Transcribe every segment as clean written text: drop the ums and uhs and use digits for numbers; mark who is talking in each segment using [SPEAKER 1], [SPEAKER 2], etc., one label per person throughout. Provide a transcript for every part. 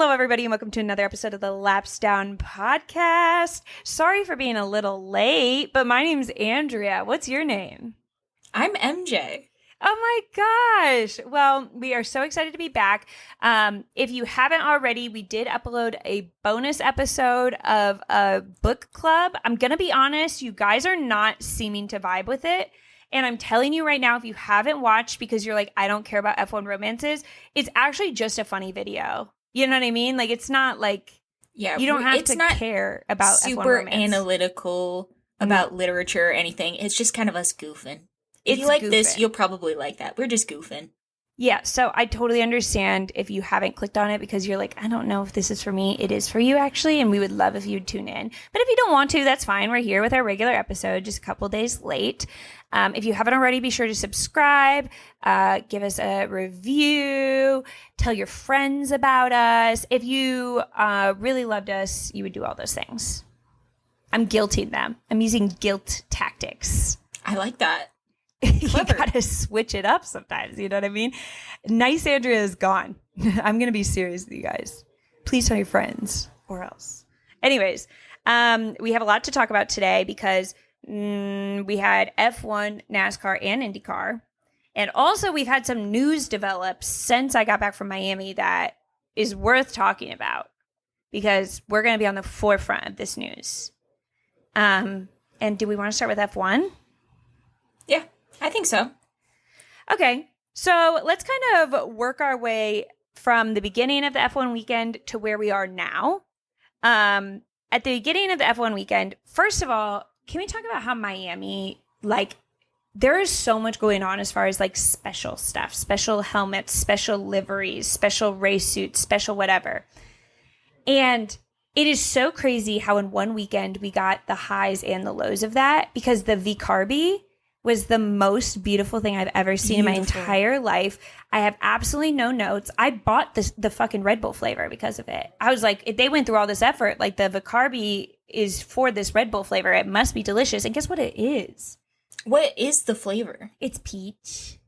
[SPEAKER 1] Hello, everybody, and welcome to another episode of the Laps Down podcast. Sorry for being a little late, but my name's Andrea. What's your name?
[SPEAKER 2] I'm MJ.
[SPEAKER 1] Oh my gosh. Well, we are so excited to be back. If you haven't already, we did upload a bonus episode of a book club. I'm going to be honest, you guys are not seeming to vibe with it. And I'm telling you right now, if you haven't watched because you're like, I don't care about F1 romances, it's actually just a funny video. You know what I mean? Like, it's not like, you don't have to care about F1
[SPEAKER 2] super
[SPEAKER 1] romance.
[SPEAKER 2] analytical about literature or anything. It's just kind of us goofing. If you like this, you'll probably like that. We're just goofing.
[SPEAKER 1] Yeah, so I totally understand if you haven't clicked on it because you're like, I don't know if this is for me. It is for you, actually, and we would love if you'd tune in. But if you don't want to, that's fine. We're here with our regular episode, just a couple days late. If you haven't already, be sure to subscribe, give us a review, tell your friends about us. If you really loved us, you would do all those things. I'm guilting them. I'm using guilt tactics.
[SPEAKER 2] I like that.
[SPEAKER 1] You gotta switch it up sometimes, you know what I mean? Nice Andrea is gone. I'm gonna be serious with you guys. Please tell your friends or else. Anyways, we have a lot to talk about today because we had F1, NASCAR, and IndyCar. And also we've had some news develop since I got back from Miami that is worth talking about because we're gonna be on the forefront of this news. And do we want to start with F1?
[SPEAKER 2] Yeah. I think so.
[SPEAKER 1] Okay, so let's kind of work our way from the beginning of the F1 weekend to where we are now. At the beginning of the F1 weekend, first of all, can we talk about how Miami, like, there is so much going on as far as, like, special stuff, special helmets, special liveries, special race suits, special whatever. And it is so crazy how in one weekend we got the highs and the lows of that because the VCarby was the most beautiful thing I've ever seen in my entire life. I have absolutely no notes. I bought the fucking Red Bull flavor because of it. I was like, if they went through all this effort, like the VCarby is for this Red Bull flavor. It must be delicious. And guess what it is?
[SPEAKER 2] What is the flavor?
[SPEAKER 1] It's peach.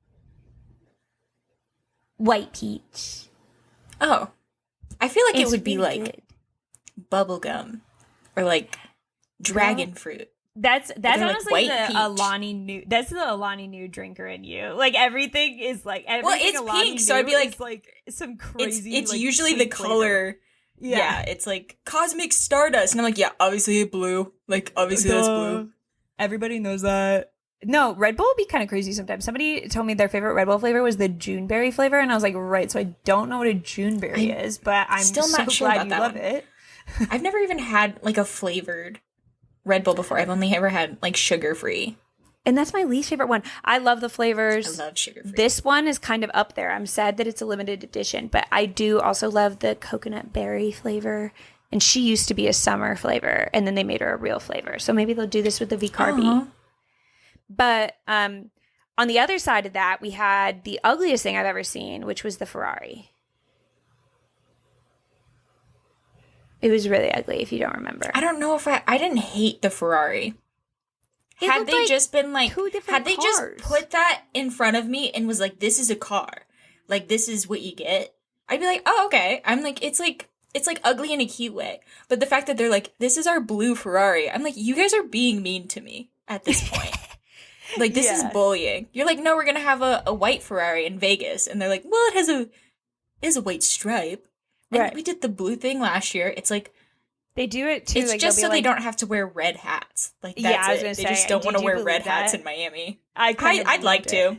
[SPEAKER 1] White peach.
[SPEAKER 2] Oh. I feel like it would be
[SPEAKER 1] really
[SPEAKER 2] like bubblegum or like dragon fruit.
[SPEAKER 1] That's honestly
[SPEAKER 2] like
[SPEAKER 1] the Alani new. That's the Alani new drinker in you. Like everything is like everything.
[SPEAKER 2] Well, it's pink, so I'd be like
[SPEAKER 1] some crazy.
[SPEAKER 2] It's
[SPEAKER 1] like,
[SPEAKER 2] usually the color. Yeah, it's like cosmic stardust, and I'm like, yeah, obviously blue. Like obviously that's blue.
[SPEAKER 1] Everybody knows that. No, Red Bull would be kind of crazy sometimes. Somebody told me their favorite Red Bull flavor was the Juneberry flavor, and I was like, right. So I don't know what a Juneberry is, but I'm still not sure glad you love it.
[SPEAKER 2] I've never even had like a flavored Red Bull before. I've only ever had like sugar-free.
[SPEAKER 1] And that's my least favorite one. I love the flavors.
[SPEAKER 2] I love sugar-free.
[SPEAKER 1] This one is kind of up there. I'm sad that it's a limited edition, but I do also love the coconut berry flavor. And she used to be a summer flavor, and then they made her a real flavor. So maybe they'll do this with the VCarby. But on the other side of that, we had the ugliest thing I've ever seen, which was the Ferrari. It was really ugly, if you don't remember.
[SPEAKER 2] I don't know if I didn't hate the Ferrari. Had they just been like, had they just put that in front of me and was like, this is a car. Like, this is what you get. I'd be like, oh, okay. I'm like, it's like ugly in a cute way. But the fact that they're like, this is our blue Ferrari. I'm like, you guys are being mean to me at this point. Like, this is bullying. You're like, no, we're going to have a white Ferrari in Vegas. And they're like, well, it has a white stripe. And we did the blue thing last year. It's like
[SPEAKER 1] they do it too.
[SPEAKER 2] It's
[SPEAKER 1] like,
[SPEAKER 2] just so they don't have to wear red hats. Like that's
[SPEAKER 1] I was gonna say,
[SPEAKER 2] they just don't want to wear red hats in Miami.
[SPEAKER 1] I'd
[SPEAKER 2] like to.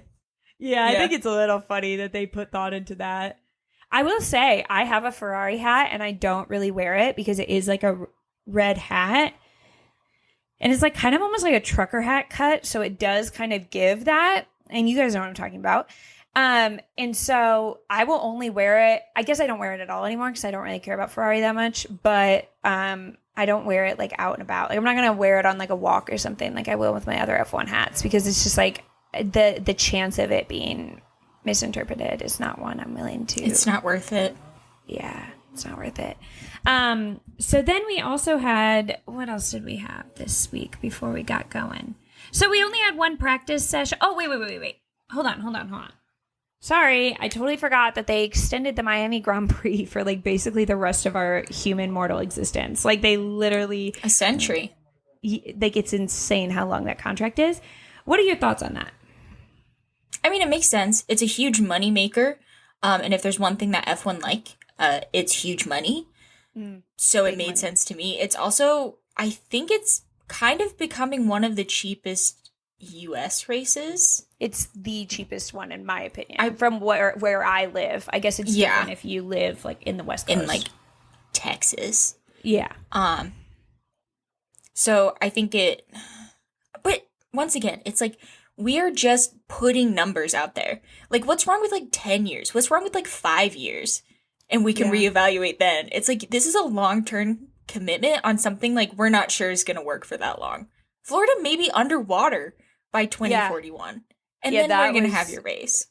[SPEAKER 1] Yeah, I think it's a little funny that they put thought into that. I will say I have a Ferrari hat and I don't really wear it because it is like a red hat. And it's like kind of almost like a trucker hat cut, so it does kind of give that. And you guys know what I'm talking about. And so I will only wear it. I guess I don't wear it at all anymore because I don't really care about Ferrari that much, but, I don't wear it like out and about. Like I'm not going to wear it on like a walk or something like I will with my other F1 hats because it's just like the chance of it being misinterpreted is not one I'm willing to.
[SPEAKER 2] It's not worth it.
[SPEAKER 1] Yeah, it's not worth it. So then we also had, what else did we have this week before we got going? So we only had one practice session. Oh, wait. Hold on. Sorry, I totally forgot that they extended the Miami Grand Prix for like basically the rest of our human mortal existence. Like they literally
[SPEAKER 2] a century.
[SPEAKER 1] Like it's insane how long that contract is. What are your thoughts on that?
[SPEAKER 2] I mean, it makes sense. It's a huge money maker. And if there's one thing that F1 it's huge money. So it made sense to me. It's also, I think it's kind of becoming one of the cheapest US races.
[SPEAKER 1] It's the cheapest one in my opinion. From where I live. I guess it's different if you live like in the West Coast.
[SPEAKER 2] In like Texas.
[SPEAKER 1] Yeah.
[SPEAKER 2] So I think but once again, it's like we are just putting numbers out there. Like what's wrong with like 10 years? What's wrong with like 5 years? And we can reevaluate then. It's like this is a long-term commitment on something like we're not sure is going to work for that long. Florida may be underwater by 2041. And then we're going to have your race.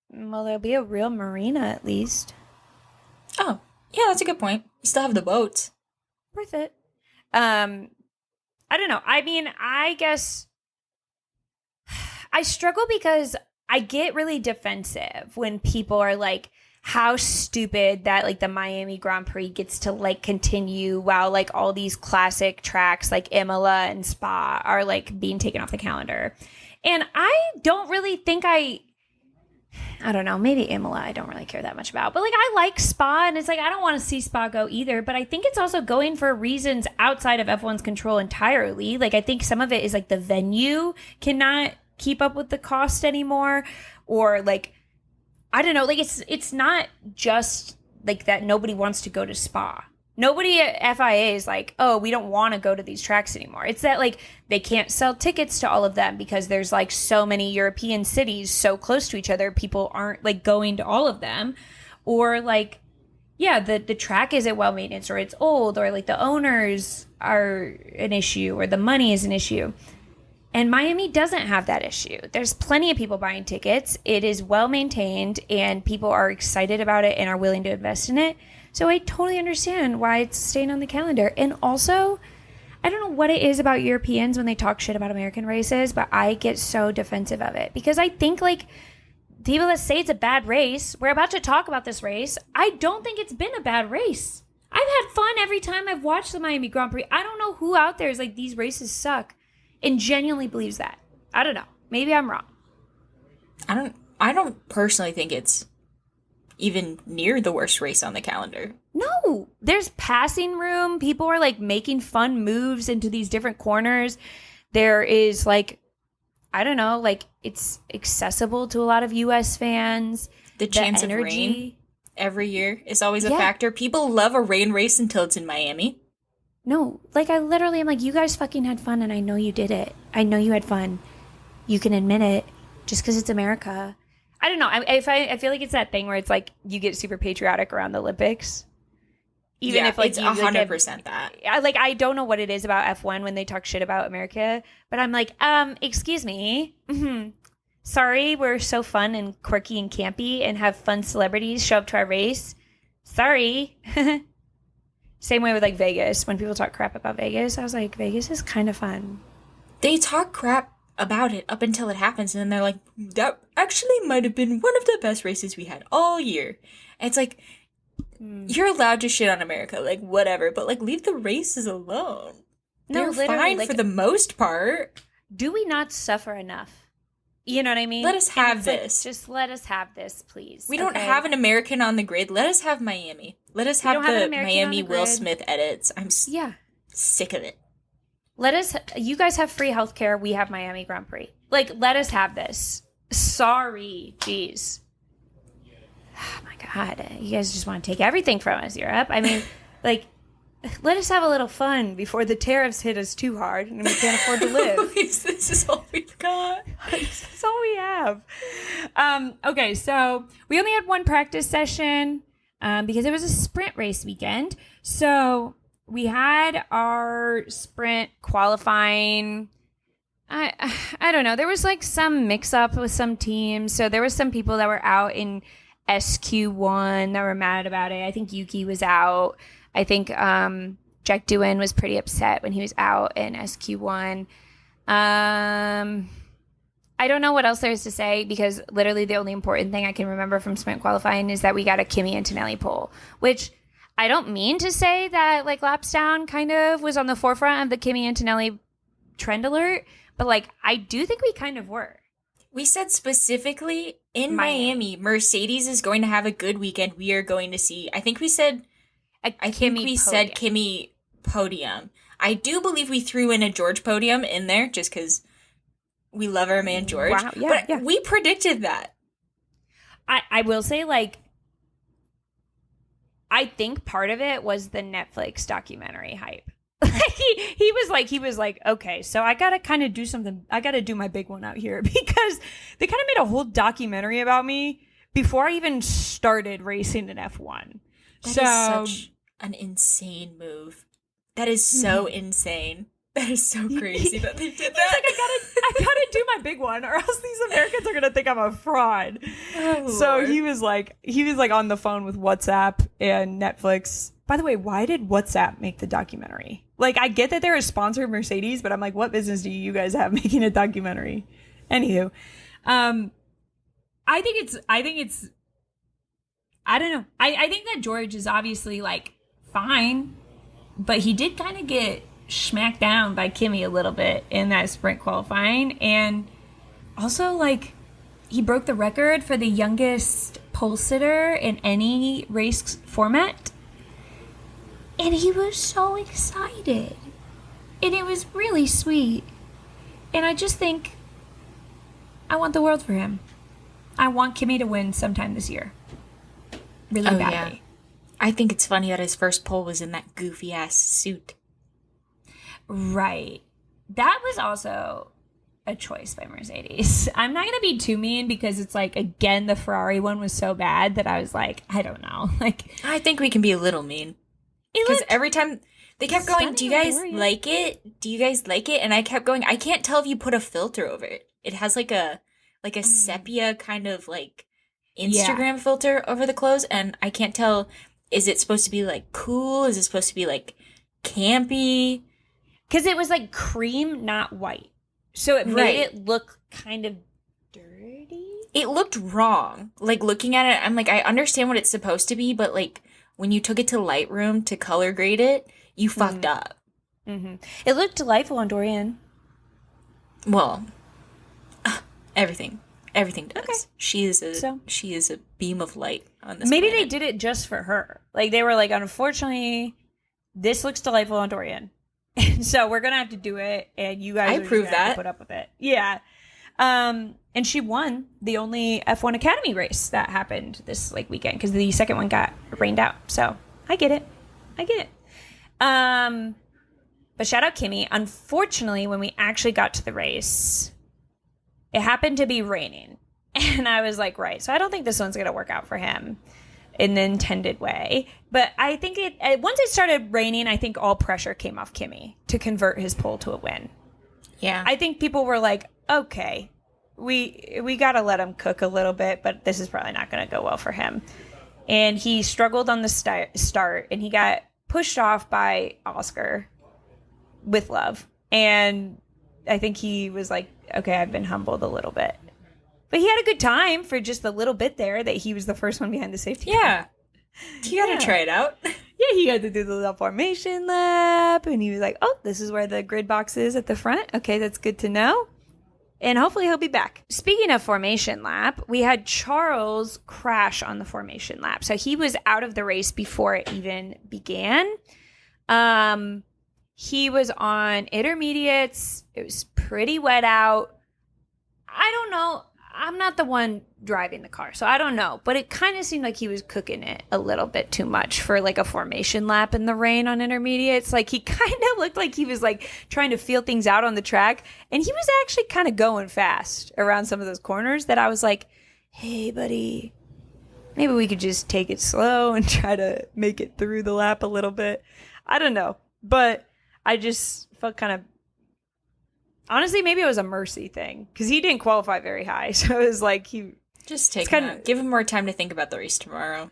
[SPEAKER 1] Well, there'll be a real marina at least.
[SPEAKER 2] Oh, yeah, that's a good point. You still have the boats.
[SPEAKER 1] Worth it. I don't know. I mean, I guess I struggle because I get really defensive when people are like, how stupid that like the Miami Grand Prix gets to like continue while like all these classic tracks like Imola and Spa are like being taken off the calendar. And I don't really think I don't know, maybe Imola I don't really care that much about. But like I like Spa and it's like I don't want to see Spa go either. But I think it's also going for reasons outside of F1's control entirely. Like I think some of it is like the venue cannot keep up with the cost anymore, or like I don't know, like it's not just like that nobody wants to go to Spa. Nobody at FIA is like, oh, we don't want to go to these tracks anymore. It's that like they can't sell tickets to all of them because there's like so many European cities so close to each other. People aren't like going to all of them, or like, yeah, the track isn't well maintenance, or it's old, or like the owners are an issue, or the money is an issue. And Miami doesn't have that issue. There's plenty of people buying tickets. It is well maintained and people are excited about it and are willing to invest in it. So I totally understand why it's staying on the calendar. And also, I don't know what it is about Europeans when they talk shit about American races, but I get so defensive of it because I think like people that say it's a bad race, we're about to talk about this race. I don't think it's been a bad race. I've had fun every time I've watched the Miami Grand Prix. I don't know who out there is like, these races suck and genuinely believes that. I don't know. Maybe I'm wrong.
[SPEAKER 2] I don't personally think it's even near the worst race on the calendar.
[SPEAKER 1] No, there's passing room. People are like making fun moves into these different corners. There is like, I don't know, like it's accessible to a lot of US fans.
[SPEAKER 2] The chance of rain every year is always a factor. People love a rain race until it's in Miami.
[SPEAKER 1] No, like I literally am like, you guys fucking had fun and I know you did it. I know you had fun. You can admit it just because it's America. I don't know. I feel like it's that thing where it's like you get super patriotic around the Olympics. Even if like
[SPEAKER 2] it's 100% that.
[SPEAKER 1] I don't know what it is about F1 when they talk shit about America, but I'm like, excuse me. Mm-hmm. Sorry, we're so fun and quirky and campy and have fun celebrities show up to our race. Sorry. Same way with like Vegas. When people talk crap about Vegas, I was like, Vegas is kind of fun.
[SPEAKER 2] They talk crap about it up until it happens, and then they're like, that actually might have been one of the best races we had all year. And it's like, you're allowed to shit on America, like whatever, but like leave the races alone. They're fine like, for the most part.
[SPEAKER 1] Do we not suffer enough? You know what I mean?
[SPEAKER 2] Let us have this.
[SPEAKER 1] Like, just let us have this, please.
[SPEAKER 2] We don't have an American on the grid. Let us have Miami. Let us have the Miami Will Smith edits. I'm sick of it.
[SPEAKER 1] You guys have free healthcare. We have Miami Grand Prix. Like, let us have this. Sorry. Jeez. Oh my God. You guys just want to take everything from us, Europe. I mean, like, let us have a little fun before the tariffs hit us too hard and we can't afford to live.
[SPEAKER 2] This is all we've got.
[SPEAKER 1] This is all we have. Okay, so we only had one practice session because it was a sprint race weekend. So we had our sprint qualifying. I don't know. There was like some mix up with some teams. So there was some people that were out in SQ1 that were mad about it. I think Yuki was out. I think Jack Doohan was pretty upset when he was out in SQ1. I I don't know what else there is to say because literally the only important thing I can remember from sprint qualifying is that we got a Kimi Antonelli pole, which I don't mean to say that like laps down kind of was on the forefront of the Kimi Antonelli trend alert, but like I do think we kind of were.
[SPEAKER 2] We said specifically in Miami, Mercedes is going to have a good weekend. We are going to see, I think we said Kimi podium. I do believe we threw in a George podium in there just because we love our man George.
[SPEAKER 1] Wow, yeah,
[SPEAKER 2] but we predicted that.
[SPEAKER 1] I will say, like, I think part of it was the Netflix documentary hype. he was like, okay, so I gotta kind of do something. I gotta do my big one out here because they kind of made a whole documentary about me before I even started racing in F1.
[SPEAKER 2] That is such an insane move. That is so insane. That is so crazy that they did that.
[SPEAKER 1] Like, I gotta do my big one, or else these Americans are gonna think I'm a fraud.
[SPEAKER 2] Oh,
[SPEAKER 1] so
[SPEAKER 2] Lord.
[SPEAKER 1] he was like on the phone with WhatsApp and Netflix. By the way, why did WhatsApp make the documentary? Like, I get that they're a sponsor of Mercedes, but I'm like, what business do you guys have making a documentary? Anywho, I think it's I don't know. I think that George is obviously like fine, but he did kind of get smacked down by Kimi a little bit in that sprint qualifying, and also like he broke the record for the youngest pole sitter in any race format, and he was so excited, and it was really sweet, and I just think I want the world for him. I want Kimi to win sometime this year, really badly.
[SPEAKER 2] Yeah. I think it's funny that his first pole was in that goofy ass suit.
[SPEAKER 1] Right. That was also a choice by Mercedes. I'm not going to be too mean because it's like, again, the Ferrari one was so bad that I was like, I don't know. Like,
[SPEAKER 2] I think we can be a little mean. Because every time they kept going, do you guys like it? Do you guys like it? And I kept going, I can't tell if you put a filter over it. It has like a sepia kind of like Instagram filter over the clothes. And I can't tell, is it supposed to be like cool? Is it supposed to be like campy?
[SPEAKER 1] Because it was like cream, not white. So it made it look kind of dirty.
[SPEAKER 2] It looked wrong. Like, looking at it, I'm like, I understand what it's supposed to be, but like, when you took it to Lightroom to color grade it, you fucked up.
[SPEAKER 1] Mm-hmm. It looked delightful on Dorian.
[SPEAKER 2] Well, everything does.
[SPEAKER 1] Okay.
[SPEAKER 2] She is a beam of light on this
[SPEAKER 1] Maybe
[SPEAKER 2] planet.
[SPEAKER 1] they did it just for her. Like, they were like, unfortunately, this looks delightful on Dorian. So we're gonna have to do it, and you guys are gonna have to put up with it. Yeah. And she won the only F1 Academy race that happened this like weekend because the second one got rained out. So I get it. But shout out Kimi. Unfortunately, when we actually got to the race, it happened to be raining, and I was like, right. So I don't think this one's gonna work out for him in the intended way. But I think once it started raining, I think all pressure came off Kimi to convert his pole to a win.
[SPEAKER 2] Yeah.
[SPEAKER 1] I think people were like, okay, we got to let him cook a little bit, but this is probably not going to go well for him. And he struggled on the start, and he got pushed off by Oscar with love. And I think he was like, okay, I've been humbled a little bit. But he had a good time for just the little bit there that he was the first one behind the safety car.
[SPEAKER 2] Yeah. You got to try it out.
[SPEAKER 1] Yeah, he had to do the little formation lap, and he was like, oh, this is where the grid box is at the front. Okay, that's good to know. And hopefully he'll be back. Speaking of formation lap, we had Charles crash on the formation lap. So he was out of the race before it even began. He was on intermediates. It was pretty wet out. I don't know. I'm not the one driving the car, so I don't know. But it kind of seemed like he was cooking it a little bit too much for like a formation lap in the rain on intermediates. Like, he kind of looked like he was like trying to feel things out on the track. And he was actually kind of going fast around some of those corners that I was like, hey, buddy, maybe we could just take it slow and try to make it through the lap a little bit. I don't know. But I just felt kind of, honestly, maybe it was a mercy thing because he didn't qualify very high. So it was like he
[SPEAKER 2] just give him more time to think about the race tomorrow.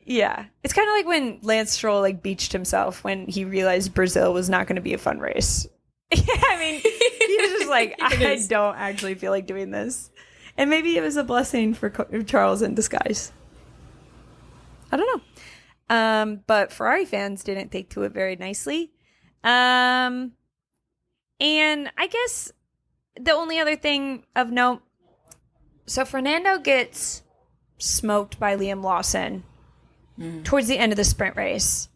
[SPEAKER 1] Yeah. It's kind of like when Lance Stroll like beached himself when he realized Brazil was not going to be a fun race. Yeah, I mean, he was just like, I don't actually feel like doing this. And maybe it was a blessing for Charles in disguise. I don't know. But Ferrari fans didn't take to it very nicely. And I guess the only other thing of note, so Fernando gets smoked by Liam Lawson towards the end of the sprint race.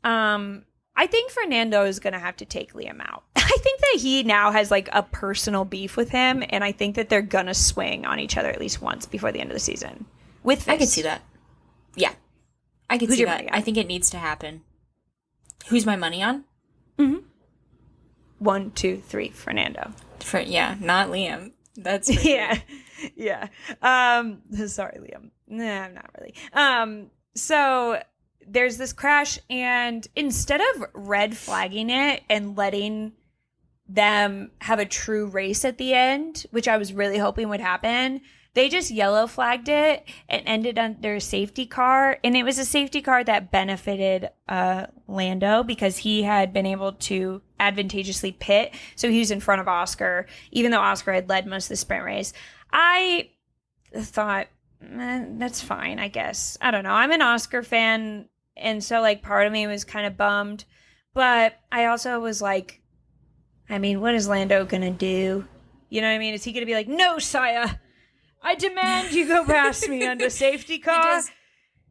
[SPEAKER 1] I think Fernando is going to have to take Liam out. I think that he now has like a personal beef with him, and I think that they're going to swing on each other at least once before the end of the season. With this.
[SPEAKER 2] I could see that. Yeah. I could see that. I think it needs to happen. Who's my money on?
[SPEAKER 1] 1, 2, 3, Fernando.
[SPEAKER 2] Yeah, not Liam. That's
[SPEAKER 1] yeah. Sorry, Liam. Nah, not really. So there's this crash, and instead of red flagging it and letting them have a true race at the end, which I was really hoping would happen, they just yellow flagged it and ended under a safety car. And it was a safety car that benefited Lando because he had been able to advantageously pit. So he was in front of Oscar, even though Oscar had led most of the sprint race. I thought, that's fine, I guess. I don't know. I'm an Oscar fan. And so, like, part of me was kind of bummed. But I also was like, I mean, what is Lando going to do? You know what I mean? Is he going to be like, no, sire, I demand you go past me under safety car?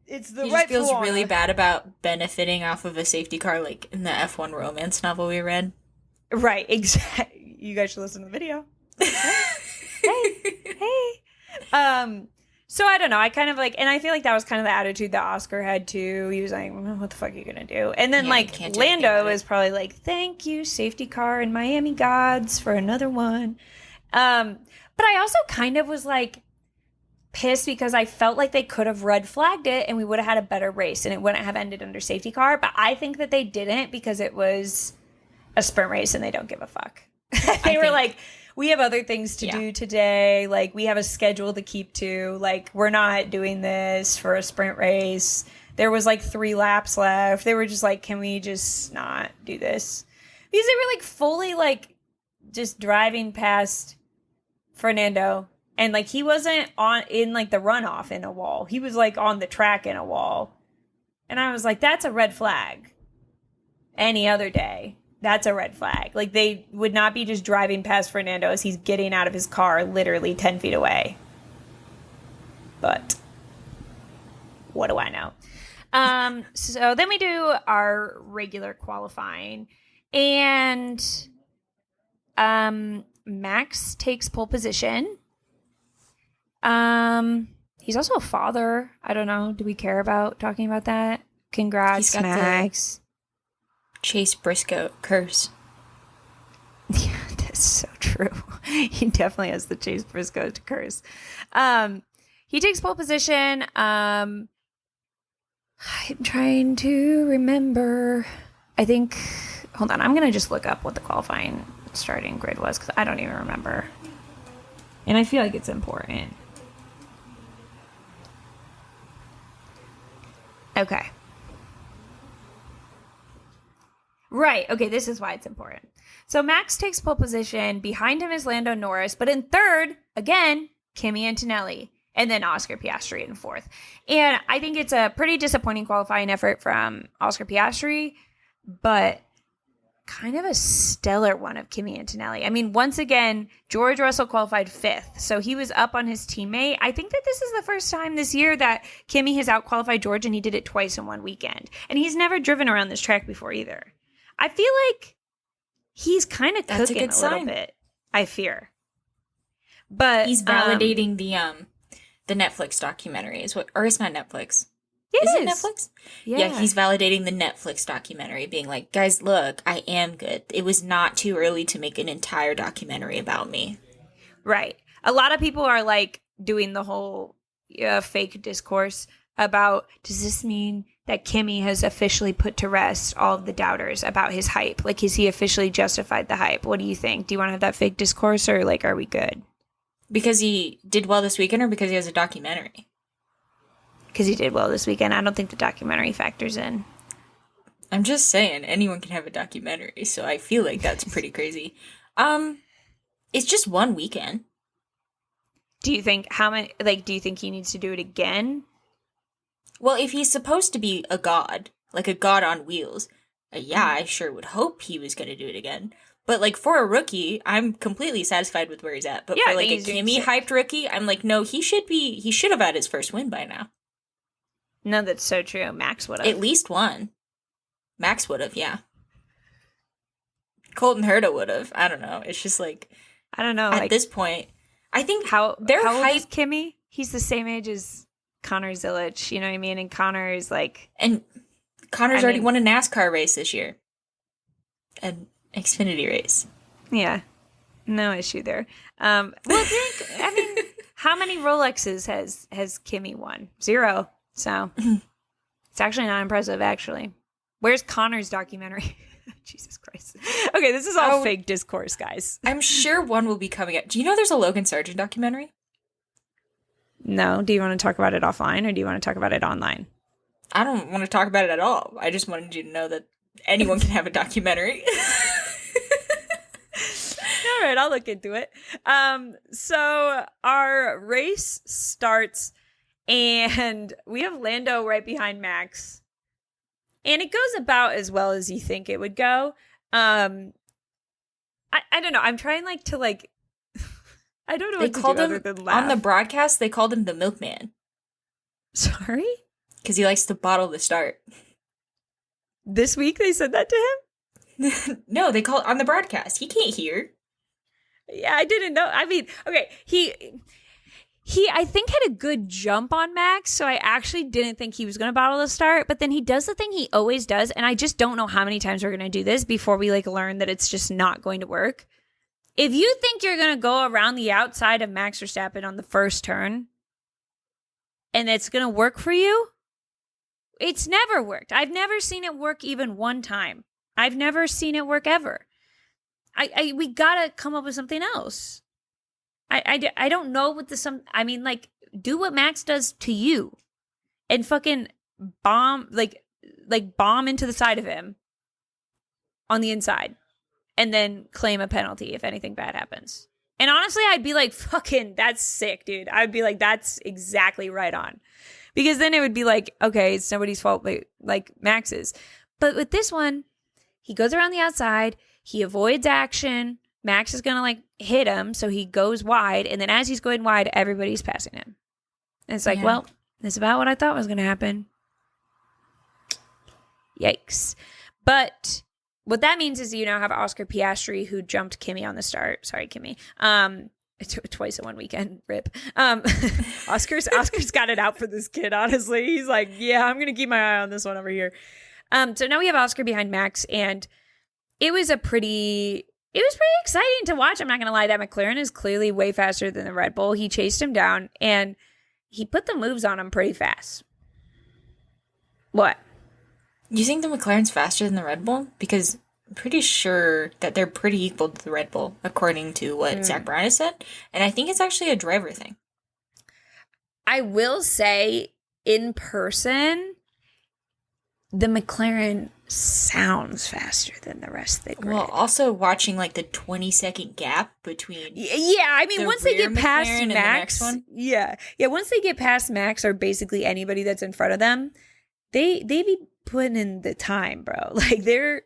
[SPEAKER 1] It's the right one. He just feels
[SPEAKER 2] really bad about benefiting off of a safety car, like in the F1 romance novel we read.
[SPEAKER 1] Right, exactly. You guys should listen to the video. Hey. So I don't know. I kind of like, and I feel like that was kind of the attitude that Oscar had too. He was like, well, what the fuck are you going to do? And then like Lando is probably like, thank you, safety car and Miami gods for another one. But I also kind of was like pissed because I felt like they could have red flagged it and we would have had a better race and it wouldn't have ended under safety car. But I think that they didn't because it was a sprint race and they don't give a fuck. They were like, we have other things to do today. Like, we have a schedule to keep to. Like, we're not doing this for a sprint race. There was, like, 3 laps left. They were just like, can we just not do this? Because they were, like, fully, like, just driving past Fernando. And, like, he wasn't in, like, the runoff in a wall. He was, like, on the track in a wall. And I was like, that's a red flag. Any other day. That's a red flag. Like, they would not be just driving past Fernando as he's getting out of his car literally 10 feet away. But what do I know? So then we do our regular qualifying. And Max takes pole position. He's also a father. I don't know. Do we care about talking about that? Congrats, Max.
[SPEAKER 2] Chase Briscoe curse.
[SPEAKER 1] Yeah, that's so true. He definitely has the Chase Briscoe curse. He takes pole position. I'm trying to remember. I think, hold on, I'm going to just look up what the qualifying starting grid was because I don't even remember. And I feel like it's important. Okay. Right. Okay, this is why it's important. So Max takes pole position. Behind him is Lando Norris. But in third, again, Kimi Antonelli. And then Oscar Piastri in fourth. And I think it's a pretty disappointing qualifying effort from Oscar Piastri. But kind of a stellar one of Kimi Antonelli. I mean, once again, George Russell qualified fifth. So he was up on his teammate. I think that this is the first time this year that Kimi has out-qualified George. And he did it twice in one weekend. And he's never driven around this track before either. I feel like he's kind of cooking a little bit, I fear. But
[SPEAKER 2] he's validating the Netflix documentary. Or it's not Netflix.
[SPEAKER 1] It
[SPEAKER 2] is it Netflix? Yeah, he's validating the Netflix documentary, being like, guys, look, I am good. It was not too early to make an entire documentary about me.
[SPEAKER 1] Right. A lot of people are like doing the whole fake discourse about, does this mean that Kimi has officially put to rest all of the doubters about his hype? Like, has he officially justified the hype? What do you think? Do you want to have that fake discourse, or like, are we good?
[SPEAKER 2] Because he did well this weekend, or because he has a documentary?
[SPEAKER 1] Because he did well this weekend. I don't think the documentary factors in.
[SPEAKER 2] I'm just saying, anyone can have a documentary, so I feel like that's pretty crazy. It's just one weekend.
[SPEAKER 1] Do you think do you think he needs to do it again?
[SPEAKER 2] Well, if he's supposed to be a god, like a god on wheels, yeah, I sure would hope he was going to do it again. But, like, for a rookie, I'm completely satisfied with where he's at. But for, like, a Kimi-hyped rookie, I'm like, no, he should have had his first win by now.
[SPEAKER 1] No, that's so true. Max would have.
[SPEAKER 2] At least one. Max would have, yeah. Colton Herta would have. I don't know. It's just, like...
[SPEAKER 1] I don't know.
[SPEAKER 2] At this point, I think
[SPEAKER 1] how old is Kimi? He's the same age as Connor Zilic, you know what I mean? And Connor is, like...
[SPEAKER 2] And Connor's already won a NASCAR race this year. An Xfinity race.
[SPEAKER 1] Yeah. No issue there. How many Rolexes has Kimi won? 0. So it's actually not impressive, actually. Where's Connor's documentary? Jesus Christ. Okay, this is all fake discourse, guys.
[SPEAKER 2] I'm sure one will be coming up. Do you know there's a Logan Sargent documentary?
[SPEAKER 1] No. Do you want to talk about it offline or do you want to talk about it online?
[SPEAKER 2] I don't want to talk about it at all. I just wanted you to know that anyone can have a documentary.
[SPEAKER 1] All right, I'll look into it. So our race starts and we have Lando right behind Max. And it goes about as well as you think it would go. I don't know. I'm trying I don't know what to do other than laugh.
[SPEAKER 2] On the broadcast, they called him the milkman.
[SPEAKER 1] Sorry?
[SPEAKER 2] Because he likes to bottle the start.
[SPEAKER 1] This week they said that to
[SPEAKER 2] him? No, they called on the broadcast. He can't hear.
[SPEAKER 1] Yeah, I didn't know. I mean, okay, he I think had a good jump on Max, so I actually didn't think he was going to bottle the start, but then he does the thing he always does, and I just don't know how many times we're going to do this before we learn that it's just not going to work. If you think you're going to go around the outside of Max Verstappen on the first turn and it's going to work for you, it's never worked. I've never seen it work even one time. I've never seen it work ever. We gotta come up with something else. I don't know what do what Max does to you and fucking bomb, bomb into the side of him on the inside and then claim a penalty if anything bad happens. And honestly, I'd be like, fucking, that's sick, dude. I'd be like, that's exactly right on. Because then it would be like, okay, it's nobody's fault, but Max's. But with this one, he goes around the outside, he avoids action. Max is going to hit him, so he goes wide. And then as he's going wide, everybody's passing him. And it's well, that's about what I thought was going to happen. Yikes. But what that means is you now have Oscar Piastri, who jumped Kimi on the start. Sorry, Kimi. Twice in one weekend. Rip. Oscar's got it out for this kid, honestly. He's like, yeah, I'm going to keep my eye on this one over here. So now we have Oscar behind Max, and it was pretty exciting to watch. I'm not going to lie. That McLaren is clearly way faster than the Red Bull. He chased him down, and he put the moves on him pretty fast. What?
[SPEAKER 2] You think the McLaren's faster than the Red Bull? Because I'm pretty sure that they're pretty equal to the Red Bull, according to what Zach Brown has said. And I think it's actually a driver thing.
[SPEAKER 1] I will say, in person, the McLaren sounds faster than the rest of the grid.
[SPEAKER 2] Well, also watching the 20-second gap between
[SPEAKER 1] once they get past Max, once they get past Max or basically anybody that's in front of them, they be putting in the time, bro. They're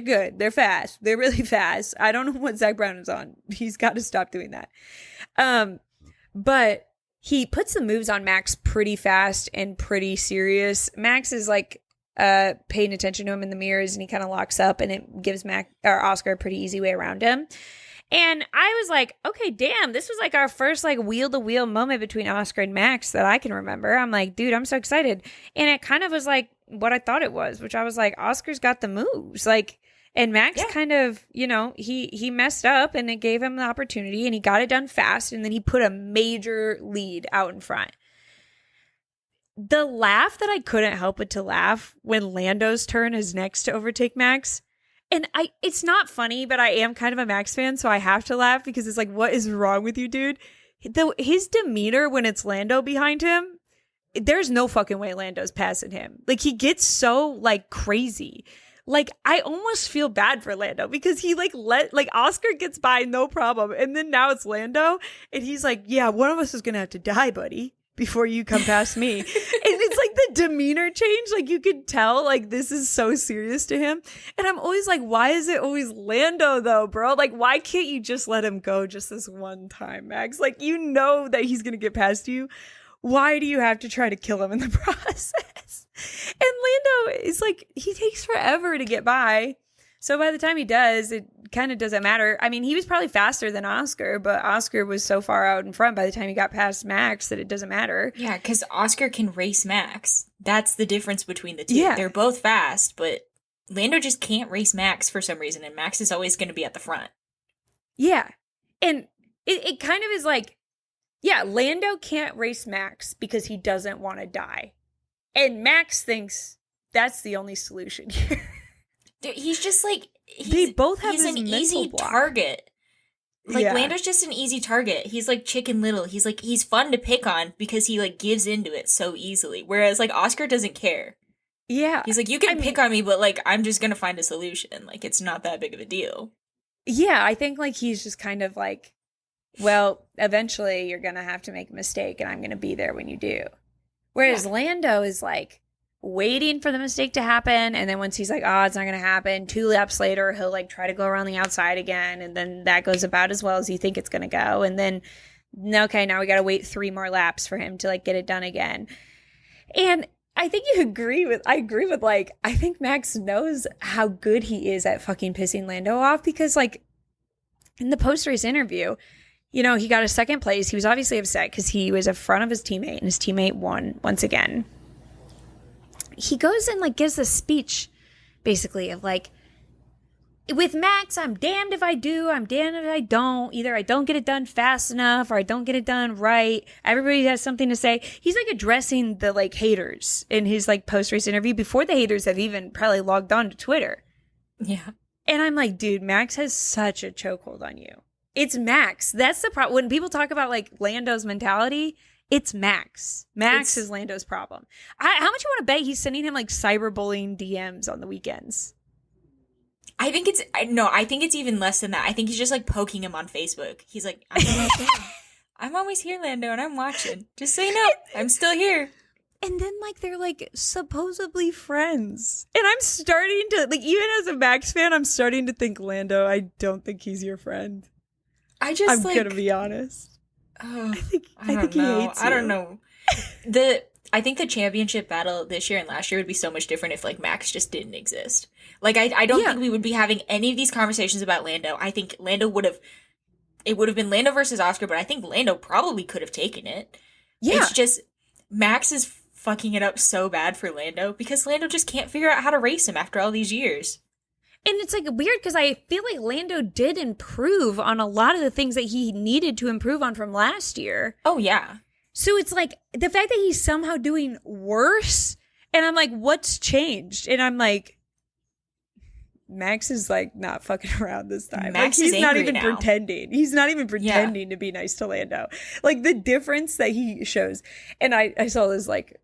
[SPEAKER 1] good. They're fast. They're really fast. I don't know what Zach Brown is on. He's got to stop doing that. But he puts the moves on Max pretty fast and pretty serious. Max is paying attention to him in the mirrors, and he kind of locks up, and it gives Oscar a pretty easy way around him. And I was like, okay, damn, this was our first wheel-to-wheel moment between Oscar and Max that I can remember. I'm like, dude, I'm so excited. And it kind of was what I thought it was, which I was like, Oscar's got the moves. And Max kind of, he messed up, and it gave him the opportunity, and he got it done fast, and then he put a major lead out in front. The laugh that I couldn't help but to laugh when Lando's turn is next to overtake Max. And it's not funny, but I am kind of a Max fan, so I have to laugh because it's what is wrong with you, dude? His demeanor when it's Lando behind him, there's no fucking way Lando's passing him. He gets so crazy. like, I almost feel bad for Lando because he like Oscar gets by no problem. And then now it's Lando. And he's like, yeah, one of us is going to have to die, buddy, before you come past me. And it's like the demeanor change. Like you could tell like this is so serious to him. And I'm always like, why is it always Lando though, bro? Like, why can't you just let him go just this one time, Max? Like, you know that he's going to get past you. Why do you have to try to kill him in the process? And Lando is like, he takes forever to get by. So by the time he does, it kind of doesn't matter. I mean, he was probably faster than Oscar, but Oscar was so far out in front by the time he got past Max that it doesn't matter.
[SPEAKER 2] Yeah, because Oscar can race Max. That's the difference between the two.
[SPEAKER 1] Yeah.
[SPEAKER 2] They're both fast, but Lando just can't race Max for some reason, and Max is always going to be at the front.
[SPEAKER 1] Yeah. And it kind of is like, yeah, Lando can't race Max because he doesn't want to die. And Max thinks that's the only solution here.
[SPEAKER 2] He's just like,
[SPEAKER 1] they both have
[SPEAKER 2] he's
[SPEAKER 1] this
[SPEAKER 2] an
[SPEAKER 1] mental
[SPEAKER 2] easy
[SPEAKER 1] block.
[SPEAKER 2] target. Like,
[SPEAKER 1] yeah.
[SPEAKER 2] Lando's just an easy target. He's like Chicken Little. He's like, he's fun to pick on because he like gives into it so easily. Whereas like Oscar doesn't care.
[SPEAKER 1] Yeah.
[SPEAKER 2] He's like, you can pick on me, but like, I'm just going to find a solution. Like, it's not that big of a deal.
[SPEAKER 1] Yeah, I think like he's just kind of like, well, eventually you're going to have to make a mistake and I'm going to be there when you do. Whereas Lando is like waiting for the mistake to happen. And then once he's like, oh, it's not going to happen, 2 laps later, he'll like try to go around the outside again. And then that goes about as well as you think it's going to go. And then, okay, now we got to wait 3 more laps for him to like get it done again. And I think I agree with like, I think Max knows how good he is at fucking pissing Lando off because like in the post-race interview, you know, he got a second place. He was obviously upset because he was in front of his teammate and his teammate won once again. He goes and like gives a speech basically of like, with Max, I'm damned if I do, I'm damned if I don't. Either I don't get it done fast enough or I don't get it done right. Everybody has something to say. He's like addressing the like haters in his like post-race interview before the haters have even probably logged on to Twitter.
[SPEAKER 2] Yeah.
[SPEAKER 1] And I'm like, dude, Max has such a chokehold on you. It's Max. That's the problem. When people talk about like Lando's mentality, it's Max. Max is Lando's problem. How much you want to bet he's sending him like cyberbullying DMs on the weekends?
[SPEAKER 2] I think it's even less than that. I think he's just like poking him on Facebook. He's like, I'm always here, Lando, and I'm watching. Just so you know, I'm still here.
[SPEAKER 1] And then like they're like supposedly friends. And I'm starting to like, even as a Max fan, I'm starting to think, Lando, I don't think he's your friend. I'm like, gonna be honest.
[SPEAKER 2] I think he hates you. I don't know. I think the championship battle this year and last year would be so much different if like Max just didn't exist. Like I don't think we would be having any of these conversations about Lando. I think Lando would have been Lando versus Oscar, but I think Lando probably could have taken it. Yeah. It's just Max is fucking it up so bad for Lando because Lando just can't figure out how to race him after all these years.
[SPEAKER 1] And it's like weird because I feel like Lando did improve on a lot of the things that he needed to improve on from last year.
[SPEAKER 2] Oh, yeah.
[SPEAKER 1] So it's like the fact that he's somehow doing worse. And I'm like, what's changed? And I'm like, Max is like not fucking around this time.
[SPEAKER 2] Max
[SPEAKER 1] like,
[SPEAKER 2] is
[SPEAKER 1] he's not even
[SPEAKER 2] now.
[SPEAKER 1] pretending. He's not even pretending to be nice to Lando. Like the difference that he shows. And I saw this like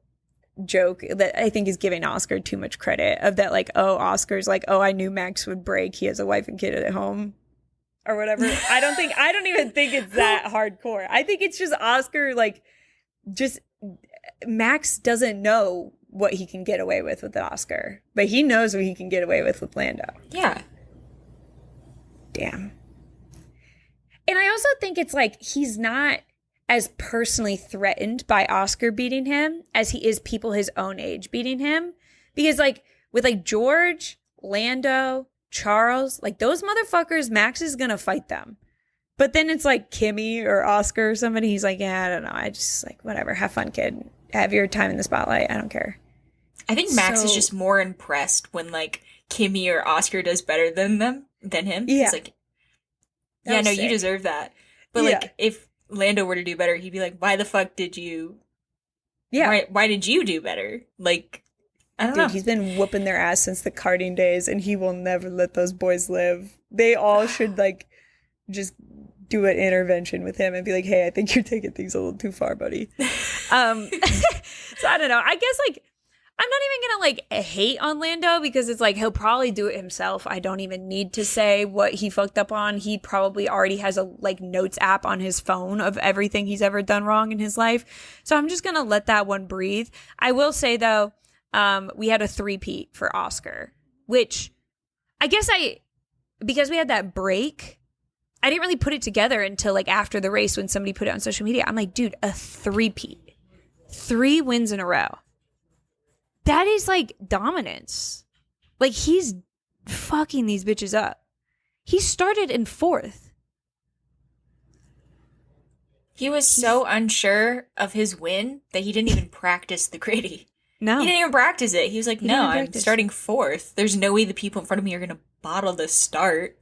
[SPEAKER 1] joke that I think is giving Oscar too much credit of that like, oh, Oscar's like, oh, I knew Max would break. He has a wife and kid at home or whatever. I don't even think it's that hardcore. I think it's just Oscar like just Max doesn't know what he can get away with Oscar, but he knows what he can get away with Lando.
[SPEAKER 2] Yeah.
[SPEAKER 1] Damn. And I also think it's like he's not as personally threatened by Oscar beating him as he is people his own age beating him. Because like with like George, Lando, Charles, like those motherfuckers, Max is gonna fight them. But then it's like Kimmy or Oscar or somebody, he's like, yeah, I don't know. I just like, whatever, have fun, kid. Have your time in the spotlight. I don't care.
[SPEAKER 2] I think Max is just more impressed when like Kimmy or Oscar does better than him.
[SPEAKER 1] Yeah.
[SPEAKER 2] He's like, yeah, no, you deserve that. But like if Lando were to do better, he'd be like, why the fuck did you? Yeah. Why did you do better? Like, I don't know.
[SPEAKER 1] He's been whooping their ass since the karting days, and he will never let those boys live. They all should like just do an intervention with him and be like, hey, I think you're taking things a little too far, buddy. So I don't know. I guess like I'm not even gonna like hate on Lando because it's like he'll probably do it himself. I don't even need to say what he fucked up on. He probably already has a like notes app on his phone of everything he's ever done wrong in his life. So I'm just gonna let that one breathe. I will say though, we had a 3-peat for Oscar, which I guess because we had that break, I didn't really put it together until like after the race when somebody put it on social media. I'm like, dude, a 3-peat, 3 wins in a row. That is like dominance. Like he's fucking these bitches up. He started in 4th.
[SPEAKER 2] He was so unsure of his win that he didn't even practice the gritty.
[SPEAKER 1] No.
[SPEAKER 2] He didn't even practice it. He was like, no, I'm starting 4th. There's no way the people in front of me are going to bottle the start.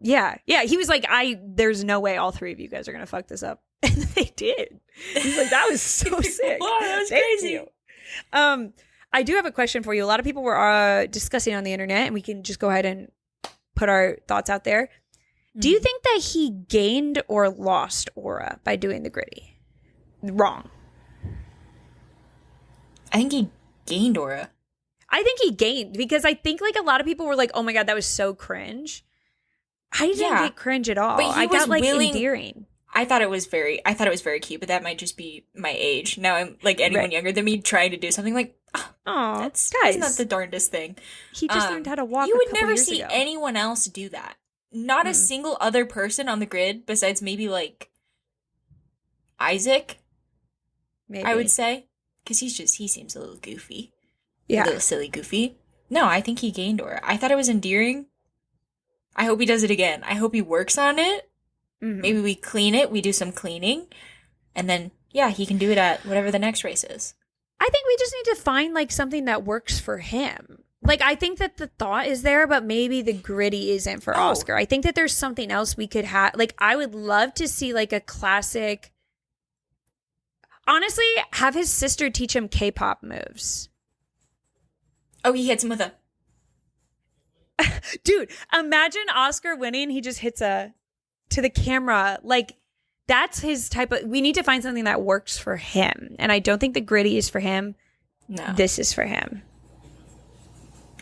[SPEAKER 1] Yeah. He was like, there's no way all 3 of you guys are going to fuck this up. And they did. He's like, that was so sick.
[SPEAKER 2] Wow, that was crazy.
[SPEAKER 1] You. I do have a question for you. A lot of people were discussing on the internet, and we can just go ahead and put our thoughts out there. Do you think that he gained or lost aura by doing the gritty? Wrong.
[SPEAKER 2] I think he gained aura.
[SPEAKER 1] I think he gained because I think like a lot of people were like, "Oh my god, that was so cringe." I didn't get cringe at all.
[SPEAKER 2] But
[SPEAKER 1] I got like endearing.
[SPEAKER 2] I thought it was very cute, but that might just be my age. Now I'm like anyone younger than me trying to do something like, that's not the darndest thing.
[SPEAKER 1] He just learned how to walk.
[SPEAKER 2] You would never see anyone else do that. Not a single other person on the grid besides maybe like Isaac. Maybe. I would say because he seems a little goofy, a little silly goofy. No, I think he gained aura. I thought it was endearing. I hope he does it again. I hope he works on it. Mm-hmm. Maybe we clean it. We do some cleaning. And then, he can do it at whatever the next race is.
[SPEAKER 1] I think we just need to find, like, something that works for him. Like, I think that the thought is there, but maybe the gritty isn't for Oscar. I think that there's something else we could have. Like, I would love to see, like, a classic. Honestly, have his sister teach him K-pop moves.
[SPEAKER 2] Oh, he hits him with a...
[SPEAKER 1] Dude, imagine Oscar winning. He just hits to the camera. Like, that's his type of... We need to find something that works for him. And I don't think the gritty is for him. No. This is for him.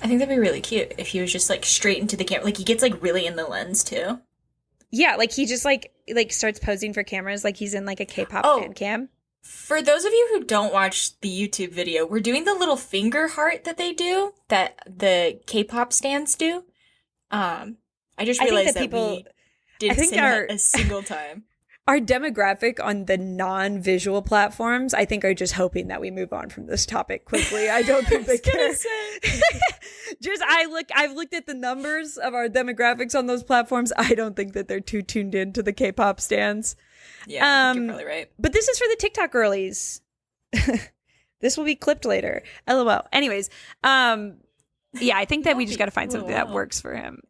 [SPEAKER 2] I think that'd be really cute if he was just, like, straight into the camera. Like, he gets, like, really in the lens, too.
[SPEAKER 1] Yeah, like, he just, like starts posing for cameras like he's in, like, a K-pop fan cam.
[SPEAKER 2] For those of you who don't watch the YouTube video, we're doing the little finger heart that they do, that the K-pop stands do. I just realized that people didn't say that a single time.
[SPEAKER 1] Our demographic on the non-visual platforms, I think, are just hoping that we move on from this topic quickly. I don't think they care. I've looked at the numbers of our demographics on those platforms. I don't think that they're too tuned in to the K-pop stands.
[SPEAKER 2] Yeah, I think you're probably right.
[SPEAKER 1] But this is for the TikTok girlies. This will be clipped later. LOL. Anyways, I think that we just got to find something that works for him.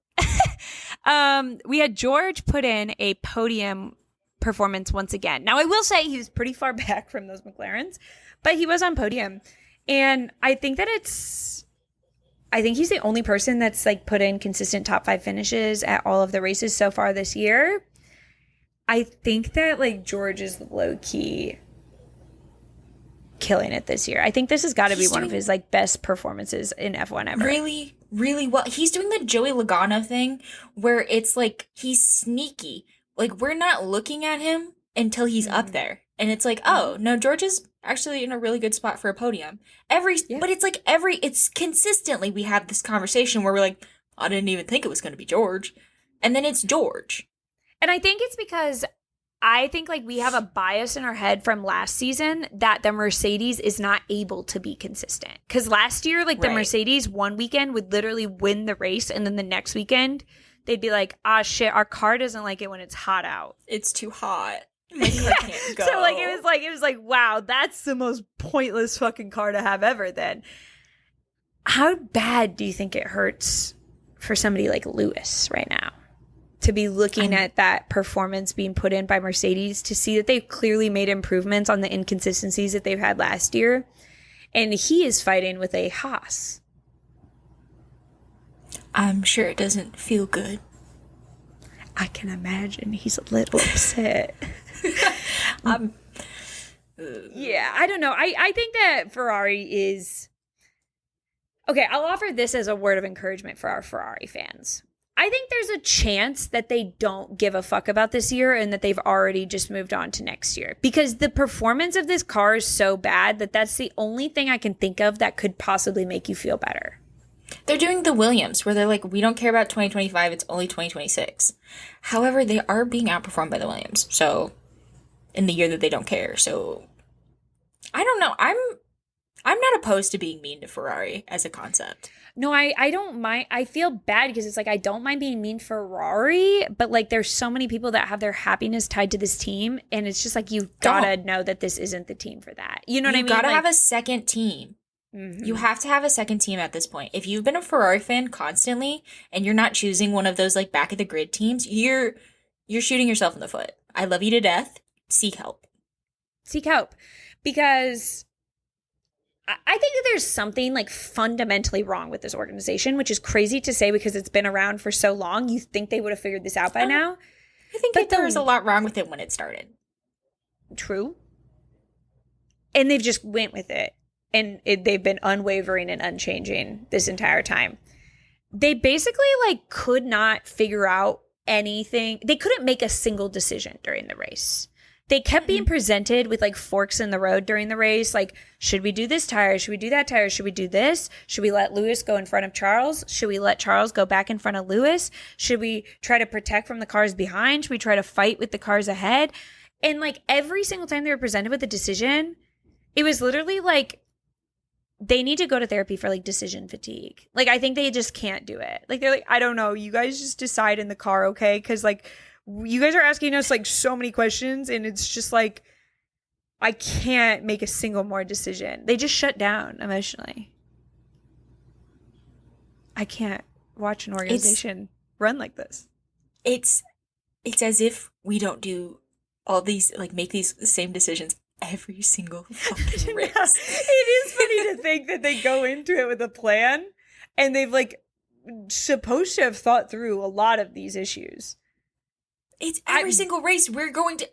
[SPEAKER 1] We had George put in a podium performance once again. Now, I will say he was pretty far back from those McLarens, but he was on podium. And I think he's the only person that's like put in consistent top 5 finishes at all of the races so far this year. I think that like George is low key killing it this year. I think this has got to be one of his like best performances in F1 ever.
[SPEAKER 2] Really, really well. He's doing the Joey Logano thing where it's like he's sneaky. Like we're not looking at him until he's up there. And it's like, oh, no, George is actually in a really good spot for a podium. But it's consistently we have this conversation where we're like, I didn't even think it was going to be George. And then it's George.
[SPEAKER 1] And I think it's because I think like we have a bias in our head from last season that the Mercedes is not able to be consistent. Because last year, like the Mercedes one weekend would literally win the race. And then the next weekend, they'd be like, shit, our car doesn't like it when it's hot out.
[SPEAKER 2] It's too hot. My car can't go.
[SPEAKER 1] So like it was like, wow, that's the most pointless fucking car to have ever then. How bad do you think it hurts for somebody like Lewis right now? To be looking at that performance being put in by Mercedes, to see that they've clearly made improvements on the inconsistencies that they've had last year. And he is fighting with a Haas.
[SPEAKER 2] I'm sure it doesn't feel good.
[SPEAKER 1] I can imagine he's a little upset. Yeah, I don't know. I think that Ferrari is... Okay, I'll offer this as a word of encouragement for our Ferrari fans. I think there's a chance that they don't give a fuck about this year and that they've already just moved on to next year. Because the performance of this car is so bad that that's the only thing I can think of that could possibly make you feel better.
[SPEAKER 2] They're doing the Williams, where they're like, we don't care about 2025, it's only 2026. However, they are being outperformed by the Williams, so in the year that they don't care. So I don't know. I'm not opposed to being mean to Ferrari as a concept.
[SPEAKER 1] No, I don't mind. I feel bad because it's like I don't mind being mean for Ferrari, but like there's so many people that have their happiness tied to this team, and it's just like you gotta know that this isn't the team for that. You know what I mean?
[SPEAKER 2] You gotta have a second team. Mm-hmm. You have to have a second team at this point. If you've been a Ferrari fan constantly and you're not choosing one of those like back of the grid teams, you're shooting yourself in the foot. I love you to death. Seek help.
[SPEAKER 1] Seek help. Because I think that there's something like fundamentally wrong with this organization, which is crazy to say because it's been around for so long. You think they would have figured this out by now.
[SPEAKER 2] I think there was a lot wrong with it when it started.
[SPEAKER 1] True. And they've just went with it. And they've been unwavering and unchanging this entire time. They basically like could not figure out anything. They couldn't make a single decision during the race. They kept being presented with like forks in the road during the race. Like, should we do this tire? Should we do that tire? Should we do this? Should we let Lewis go in front of Charles? Should we let Charles go back in front of Lewis? Should we try to protect from the cars behind? Should we try to fight with the cars ahead? And like every single time they were presented with a decision, it was literally like, they need to go to therapy for like decision fatigue. Like, I think they just can't do it. Like, they're like, I don't know. You guys just decide in the car, okay? Because like, you guys are asking us like so many questions and it's just like, I can't make a single more decision. They just shut down emotionally. I can't watch an organization run like this.
[SPEAKER 2] It's as if we don't do all these, like make these same decisions every single fucking race.
[SPEAKER 1] It is funny to think that they go into it with a plan and they've like supposed to have thought through a lot of these issues.
[SPEAKER 2] It's every single race.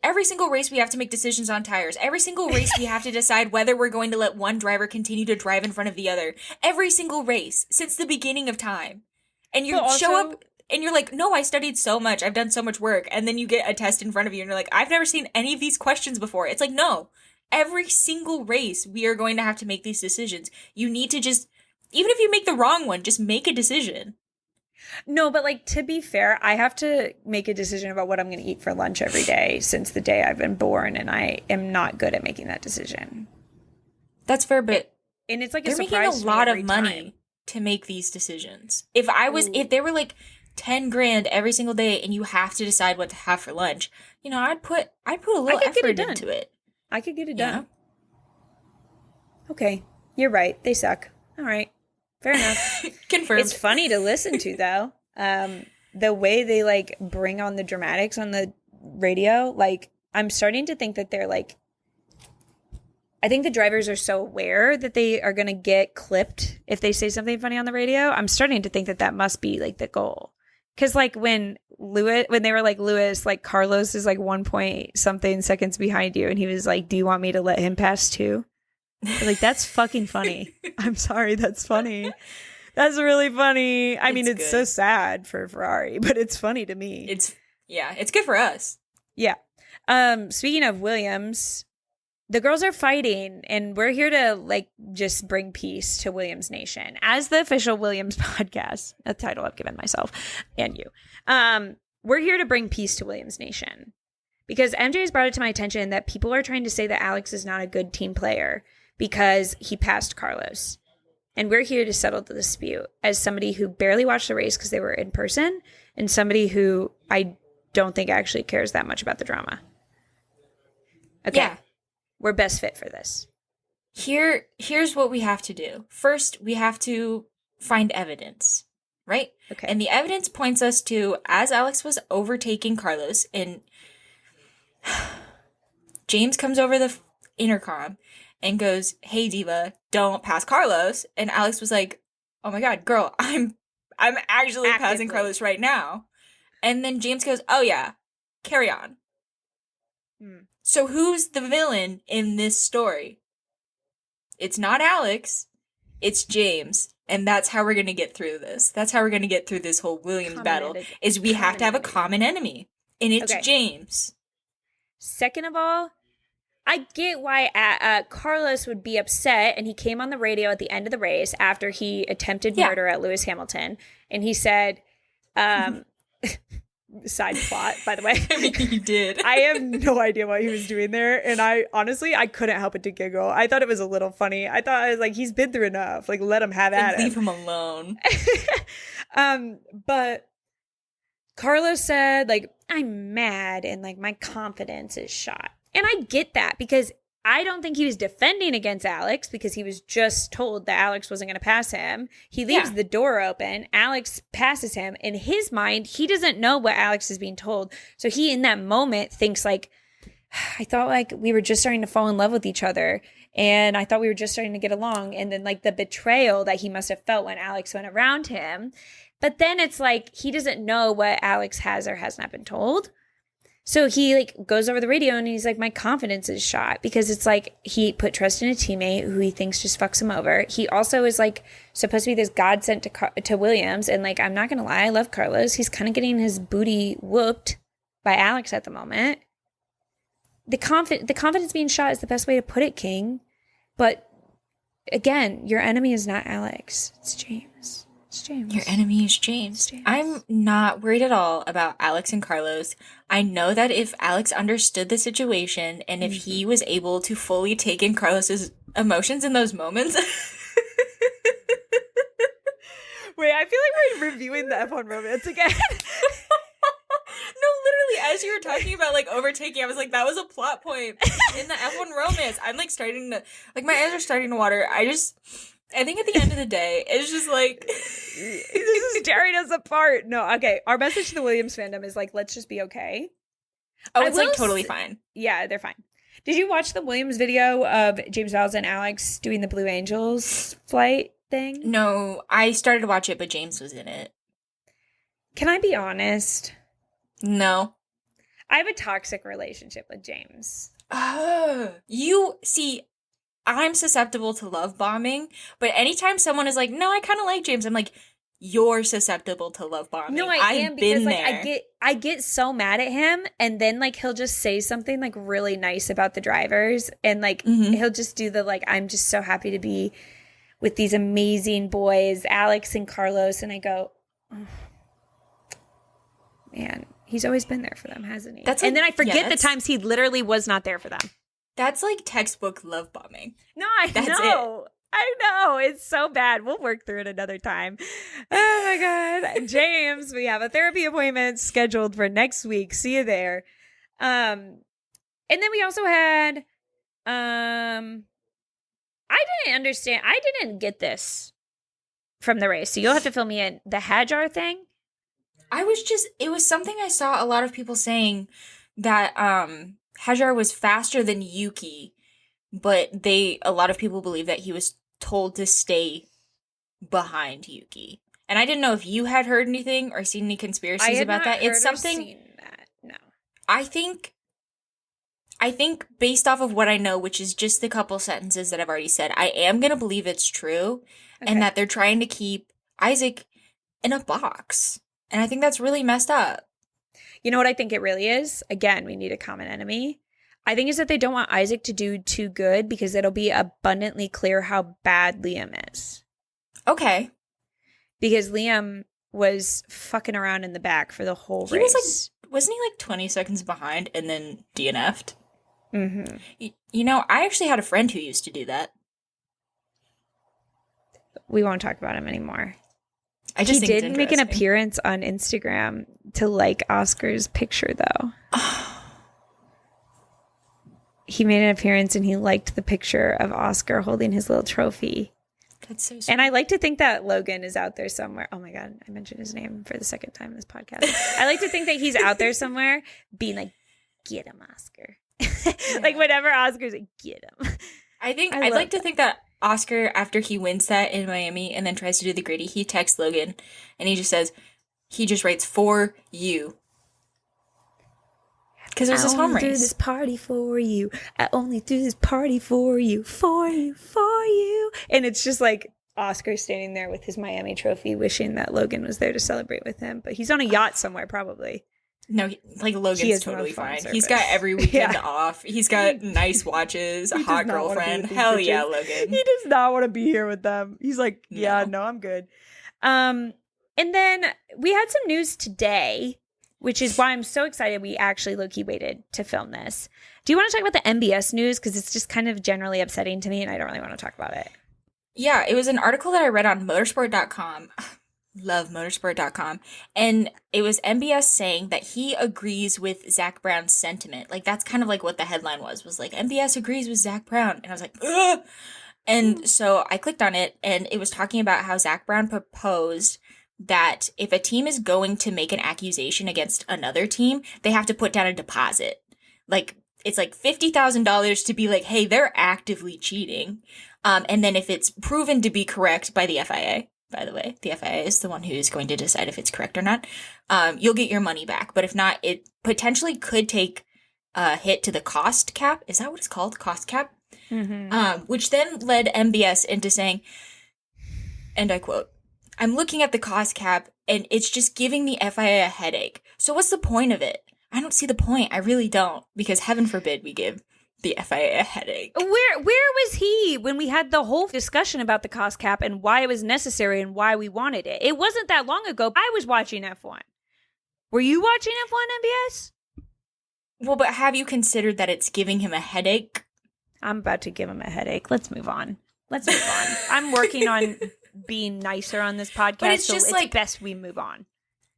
[SPEAKER 2] Every single race we have to make decisions on tires. Every single race we have to decide whether we're going to let one driver continue to drive in front of the other. Every single race since the beginning of time. And you show up and you're like, no, I studied so much. I've done so much work. And then you get a test in front of you and you're like, I've never seen any of these questions before. It's like, no, every single race we are going to have to make these decisions. You need to just, even if you make the wrong one, just make a decision.
[SPEAKER 1] No, but like, to be fair, I have to make a decision about what I'm going to eat for lunch every day since the day I've been born. And I am not good at making that decision.
[SPEAKER 2] That's fair, but
[SPEAKER 1] and it's like
[SPEAKER 2] they're making a lot of money to make these decisions. If they were like $10,000 every single day and you have to decide what to have for lunch, you know, I'd put a little effort into it.
[SPEAKER 1] I could get it done. Okay, you're right. They suck. All right, fair enough.
[SPEAKER 2] Confirmed.
[SPEAKER 1] It's funny to listen to though. The way they like bring on the dramatics on the radio, like I'm starting to think that they're like, I think the drivers are so aware that they are going to get clipped if they say something funny on the radio. I'm starting to think that must be like the goal. Because like when they were like, Lewis, like Carlos is like 1 point something seconds behind you. And he was like, do you want me to let him pass too? Like, that's fucking funny. I'm sorry. That's funny. That's really funny. I mean, it's so sad for Ferrari, but it's funny to me.
[SPEAKER 2] It's good for us.
[SPEAKER 1] Yeah. Speaking of Williams, the girls are fighting and we're here to like just bring peace to Williams Nation as the official Williams podcast, a title I've given myself and you. We're here to bring peace to Williams Nation because MJ has brought it to my attention that people are trying to say that Alex is not a good team player because he passed Carlos. And we're here to settle the dispute as somebody who barely watched the race because they were in person and somebody who I don't think actually cares that much about the drama. Okay. Yeah. We're best fit for this.
[SPEAKER 2] Here's what we have to do. First, we have to find evidence, right?
[SPEAKER 1] Okay.
[SPEAKER 2] And the evidence points us to, as Alex was overtaking Carlos, and James comes over the intercom and goes, "Hey, Diva, don't pass Carlos." And Alex was like, "Oh my God, girl, I'm actually passing Carlos right now." And then James goes, "Oh yeah, carry on." So who's the villain in this story? It's not Alex. It's James. And that's how we're going to get through this. That's how we're going to get through this whole Williams battle, is we have to have a common enemy. And it's James.
[SPEAKER 1] Second of all, I get why Carlos would be upset, and he came on the radio at the end of the race after he attempted murder at Lewis Hamilton, and he said, side plot, by the way.
[SPEAKER 2] I mean, he did.
[SPEAKER 1] I have no idea what he was doing there, and I couldn't help but to giggle. I thought it was a little funny. I was like, he's been through enough. Like, let him have at it.
[SPEAKER 2] Leave him alone.
[SPEAKER 1] But Carlos said, like, I'm mad, and like my confidence is shot. And I get that, because I don't think he was defending against Alex, because he was just told that Alex wasn't going to pass him. He leaves the door open. Alex passes him. In his mind, he doesn't know what Alex is being told. So he, in that moment, thinks like, I thought like we were just starting to fall in love with each other. And I thought we were just starting to get along. And then like the betrayal that he must have felt when Alex went around him. But then it's like he doesn't know what Alex has or has not been told. So he like goes over the radio and he's like, my confidence is shot, because it's like he put trust in a teammate who he thinks just fucks him over. He also is like supposed to be this godsend to Williams. And like, I'm not going to lie, I love Carlos. He's kind of getting his booty whooped by Alex at the moment. The confidence being shot is the best way to put it, King. But again, your enemy is not Alex. It's James. It's James.
[SPEAKER 2] Your enemy is James. I'm not worried at all about Alex and Carlos. I know that if Alex understood the situation and if he was able to fully take in Carlos's emotions in those moments.
[SPEAKER 1] Wait, I feel like we're reviewing the F1 romance again.
[SPEAKER 2] No, literally, as you were talking about, like, overtaking, I was like, that was a plot point in the F1 romance. I'm, like, starting to, like, my eyes are starting to water. I think at the end of the day, it's just, like...
[SPEAKER 1] This is tearing us apart. No, okay, our message to the Williams fandom is, like, let's just be okay.
[SPEAKER 2] Oh, it's, like, totally fine.
[SPEAKER 1] Yeah, they're fine. Did you watch the Williams video of James Vowles and Alex doing the Blue Angels flight thing?
[SPEAKER 2] No, I started to watch it, but James was in it.
[SPEAKER 1] Can I be honest?
[SPEAKER 2] No.
[SPEAKER 1] I have a toxic relationship with James.
[SPEAKER 2] You see, I'm susceptible to love bombing, but anytime someone is like, no, I kind of like James, I'm like, you're susceptible to love bombing.
[SPEAKER 1] No, I am, because like I get so mad at him, and then like he'll just say something like really nice about the drivers, and like he'll just do the like, I'm just so happy to be with these amazing boys, Alex and Carlos, and I go, oh, man, he's always been there for them, hasn't he? And then I forget the times he literally was not there for them.
[SPEAKER 2] That's like textbook love bombing.
[SPEAKER 1] No, I know. I know. It's so bad. We'll work through it another time. Oh my God. James, we have a therapy appointment scheduled for next week. See you there. And then we also had, I didn't understand. I didn't get this from the race. So you'll have to fill me in. The Hajar thing?
[SPEAKER 2] It was something I saw a lot of people saying that Hajar was faster than Yuki, but a lot of people believe that he was told to stay behind Yuki. And I didn't know if you had heard anything or seen any conspiracies about that. It's something.
[SPEAKER 1] Seen that. No.
[SPEAKER 2] I think based off of what I know, which is just the couple sentences that I've already said, I am going to believe it's true, and that they're trying to keep Isaac in a box. And I think that's really messed up.
[SPEAKER 1] You know what I think it really is? Again, we need a common enemy. I think it's that they don't want Isaac to do too good, because it'll be abundantly clear how bad Liam is.
[SPEAKER 2] Okay.
[SPEAKER 1] Because Liam was fucking around in the back for the whole race.
[SPEAKER 2] Wasn't he like 20 seconds behind and then DNF'd?
[SPEAKER 1] Mm-hmm.
[SPEAKER 2] You know, I actually had a friend who used to do that.
[SPEAKER 1] We won't talk about him anymore.
[SPEAKER 2] He
[SPEAKER 1] did make an appearance on Instagram to like Oscar's picture, though. He made an appearance and he liked the picture of Oscar holding his little trophy.
[SPEAKER 2] That's so sweet.
[SPEAKER 1] And I like to think that Logan is out there somewhere. Oh my God, I mentioned his name for the second time in this podcast. I like to think that he's out there somewhere being like, get him, Oscar. Like whenever Oscar's like, get him.
[SPEAKER 2] I'd like to think that Oscar, after he wins that in Miami and then tries to do the gritty, he texts Logan and he just says, he just writes, for you. Because there's this home race.
[SPEAKER 1] I only threw this party for you. I only threw this party for you, for you, for you. And it's just like Oscar standing there with his Miami trophy, wishing that Logan was there to celebrate with him. But he's on a yacht somewhere, probably.
[SPEAKER 2] No, like Logan's totally fine. He's got every weekend off. He's got nice watches, a hot girlfriend. Hell yeah, Logan.
[SPEAKER 1] He does not want to be here with them. He's like, no, I'm good. And then we had some news today, which is why I'm so excited we actually low-key waited to film this. Do you want to talk about the MBS news? Because it's just kind of generally upsetting to me, and I don't really want to talk about it.
[SPEAKER 2] Yeah, it was an article that I read on motorsport.com. Love motorsport.com. And it was MBS saying that he agrees with Zach Brown's sentiment. Like, that's kind of like what the headline was like, MBS agrees with Zach Brown. And I was like, ugh! And so I clicked on it, and it was talking about how Zach Brown proposed that if a team is going to make an accusation against another team, they have to put down a deposit. Like, it's like $50,000 to be like, hey, they're actively cheating. And then if it's proven to be correct by the FIA, by the way, the FIA is the one who's going to decide if it's correct or not, you'll get your money back. But if not, it potentially could take a hit to the cost cap. Is that what it's called? Cost cap? Mm-hmm. Which then led MBS into saying, and I quote, I'm looking at the cost cap and it's just giving the FIA a headache. So what's the point of it? I don't see the point. I really don't. Because heaven forbid we give the FIA a headache.
[SPEAKER 1] Where was he when we had the whole discussion about the cost cap and why it was necessary and why we wanted it? It wasn't that long ago. I was watching F1. Were you watching F1, MBS?
[SPEAKER 2] Well, but have you considered that it's giving him a headache?
[SPEAKER 1] I'm about to give him a headache. Let's move on. I'm working on being nicer on this podcast, but it's just like, best we move on.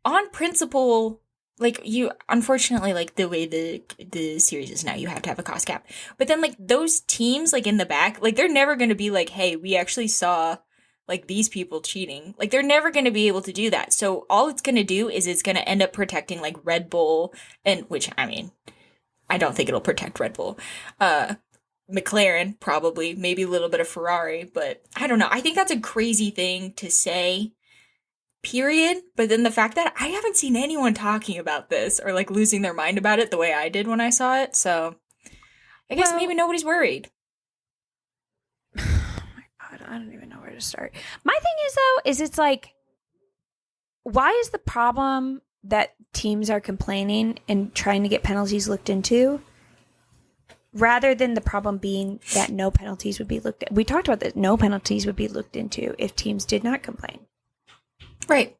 [SPEAKER 2] On principle, like, you, unfortunately, like, the way the series is now, you have to have a cost cap. But then, like, those teams, like, in the back, like, they're never going to be like, hey, we actually saw, like, these people cheating. Like, they're never going to be able to do that. So all it's going to do is it's going to end up protecting, like, Red Bull, and, which, I mean, I don't think it'll protect Red Bull. McLaren, probably, maybe a little bit of Ferrari, but I don't know. I think that's a crazy thing to say, period. But then the fact that I haven't seen anyone talking about this or like losing their mind about it the way I did when I saw it. So I guess maybe nobody's worried.
[SPEAKER 1] Oh my God, I don't even know where to start. My thing is, though, is it's like, why is the problem that teams are complaining and trying to get penalties looked into, rather than the problem being that no penalties would be looked at? We talked about that no penalties would be looked into if teams did not complain.
[SPEAKER 2] Right.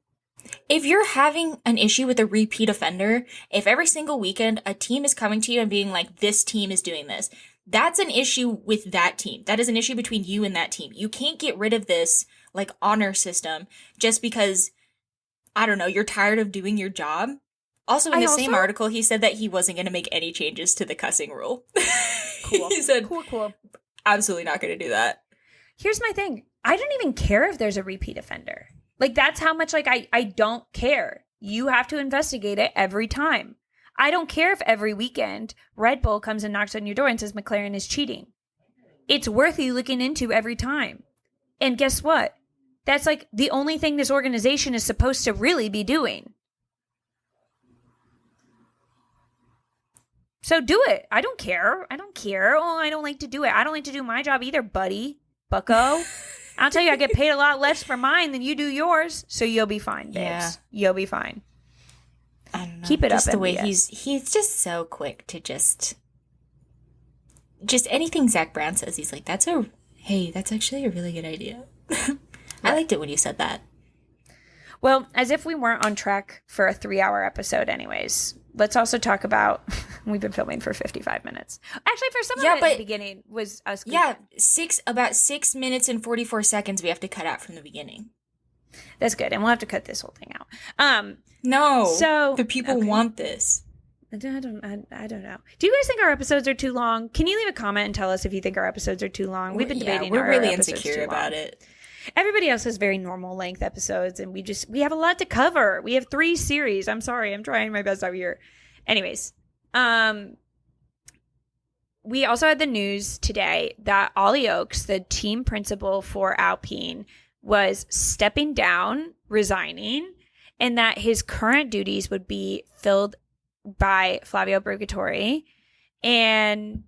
[SPEAKER 2] If you're having an issue with a repeat offender, if every single weekend a team is coming to you and being like, this team is doing this, that's an issue with that team. That is an issue between you and that team. You can't get rid of this, like, honor system just because, I don't know, you're tired of doing your job. Also, in the same article, he said that he wasn't going to make any changes to the cussing rule. Cool. He said, cool. Absolutely not going to do that.
[SPEAKER 1] Here's my thing. I don't even care if there's a repeat offender. Like, that's how much, like, I don't care. You have to investigate it every time. I don't care if every weekend Red Bull comes and knocks on your door and says McLaren is cheating. It's worth you looking into every time. And guess what? That's, like, the only thing this organization is supposed to really be doing. So do it. I don't care. Oh, I don't like to do it. I don't like to do my job either, bucko. I'll tell you, I get paid a lot less for mine than you do yours, so you'll be fine, babes. Yeah. You'll be fine.
[SPEAKER 2] I don't know.
[SPEAKER 1] Keep it
[SPEAKER 2] just
[SPEAKER 1] up,
[SPEAKER 2] the way
[SPEAKER 1] MBS.
[SPEAKER 2] he's just so quick to just anything Zach Brown says, he's like, that's actually a really good idea. I liked it when you said that.
[SPEAKER 1] Well, as if we weren't on track for a 3-hour episode anyways. Let's also talk about, we've been filming for 55 minutes. Actually, for some of it at the beginning was us.
[SPEAKER 2] Yeah, about 6 minutes and 44 seconds we have to cut out from the beginning.
[SPEAKER 1] That's good. And we'll have to cut this whole thing out.
[SPEAKER 2] No.
[SPEAKER 1] So
[SPEAKER 2] the people want this.
[SPEAKER 1] I don't know. Do you guys think our episodes are too long? Can you leave a comment and tell us if you think our episodes are too long? We've been debating.
[SPEAKER 2] We're really insecure about it.
[SPEAKER 1] Everybody else has very normal length episodes, and we have a lot to cover. We have 3 series. I'm sorry. I'm trying my best out here. Anyways, we also had the news today that Ollie Oakes, the team principal for Alpine, was stepping down, resigning, and that his current duties would be filled by Flavio Brigatore. And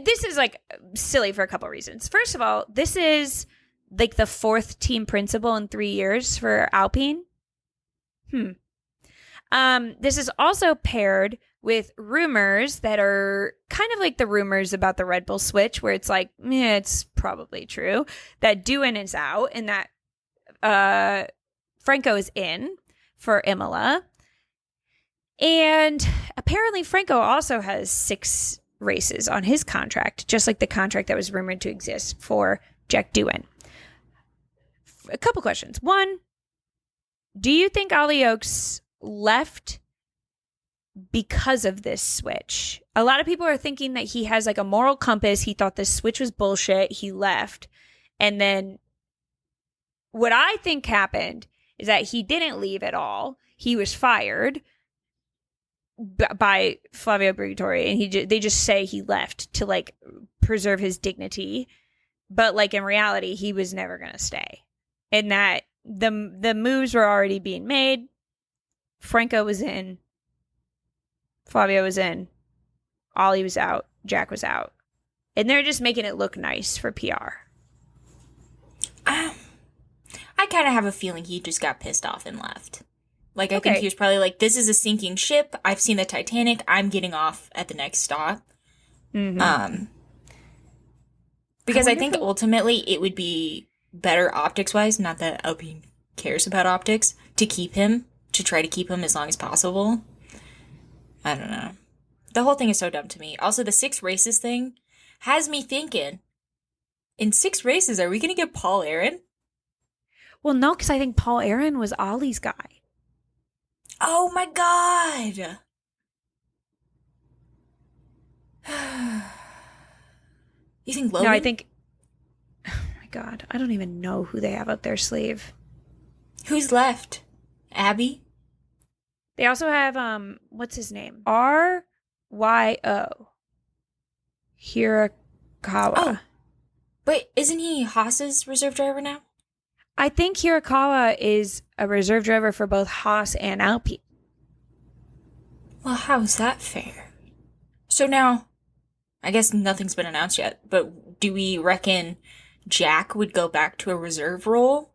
[SPEAKER 1] this is like silly for a couple of reasons. First of all, this is like the 4th team principal in 3 years for Alpine. This is also paired with rumors that are kind of like the rumors about the Red Bull switch, where it's like, it's probably true that Doohan is out and that Franco is in for Imola. And apparently Franco also has 6 races on his contract, just like the contract that was rumored to exist for Jack Doohan. A couple questions. One, do you think Ollie Oakes left because of this switch? A lot of people are thinking that he has like a moral compass. He thought this switch was bullshit. He left. And then what I think happened is that he didn't leave at all. He was fired by Flavio Brigatore, and they just say he left to like preserve his dignity. But like in reality, he was never going to stay. And that the moves were already being made. Franco was in. Flavio was in. Ollie was out. Jack was out. And they're just making it look nice for PR.
[SPEAKER 2] I kind of have a feeling he just got pissed off and left. Like, I think he was probably like, this is a sinking ship. I've seen the Titanic. I'm getting off at the next stop. Mm-hmm. Because I think ultimately it would be better optics-wise, not that Alpine cares about optics, to try to keep him as long as possible. I don't know. The whole thing is so dumb to me. Also, the 6 races thing has me thinking, in 6 races, are we going to get Paul Aaron?
[SPEAKER 1] Well, no, because I think Paul Aaron was Ollie's guy.
[SPEAKER 2] Oh my god! You think Logan?
[SPEAKER 1] No, I think... Oh my god, I don't even know who they have up their sleeve.
[SPEAKER 2] Who's left? Abby?
[SPEAKER 1] They also have, what's his name? R-Y-O. Hirakawa.
[SPEAKER 2] Oh. Wait, isn't he Haas's reserve driver now?
[SPEAKER 1] I think Hirakawa is a reserve driver for both Haas and Alpine.
[SPEAKER 2] Well, how is that fair? So now, I guess nothing's been announced yet, but do we reckon Jack would go back to a reserve role?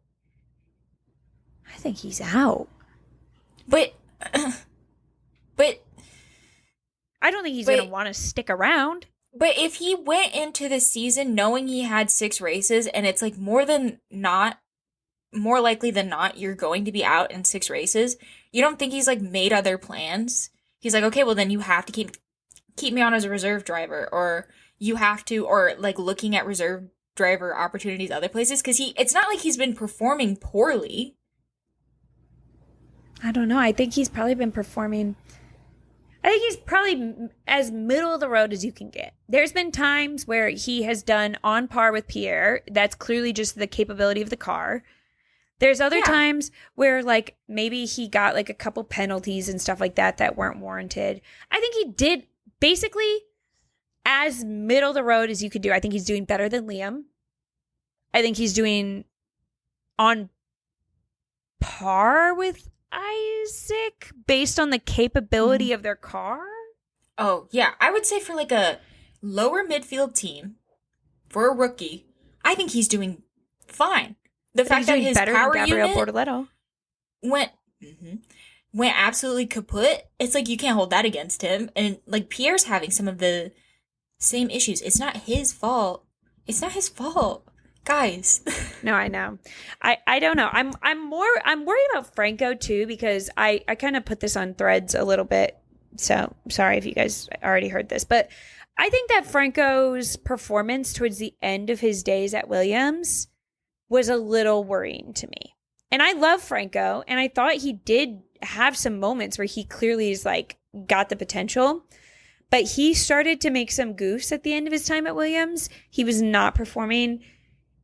[SPEAKER 1] I think he's out.
[SPEAKER 2] But
[SPEAKER 1] I don't think he's going to want to stick around.
[SPEAKER 2] But if he went into the season knowing he had 6 races and it's like more likely than not, you're going to be out in 6 races, you don't think he's like made other plans? He's like, okay, well then you have to keep me on as a reserve driver, or you have to, or like looking at reserve driver opportunities other places, because it's not like he's been performing poorly.
[SPEAKER 1] I don't know. I think he's probably been performing. I think he's probably as middle of the road as you can get. There's been times where he has done on par with Pierre. That's clearly just the capability of the car. There's other times where like maybe he got like a couple penalties and stuff like that weren't warranted. I think he did basically as middle of the road as you could do. I think he's doing better than Liam. I think he's doing on par with Isaac based on the capability of their car.
[SPEAKER 2] Oh, yeah. I would say for like a lower midfield team, for a rookie, I think he's doing fine. The fact that his power unit went absolutely kaput, it's like you can't hold that against him. And like Pierre's having some of the same issues. It's not his fault. It's not his fault. Guys.
[SPEAKER 1] No, I know. I don't know. I'm worried about Franco too, because I kind of put this on Threads a little bit. So sorry if you guys already heard this, but I think that Franco's performance towards the end of his days at Williams was a little worrying to me. And I love Franco, and I thought he did have some moments where he clearly is like got the potential, but he started to make some goofs at the end of his time at Williams. He was not performing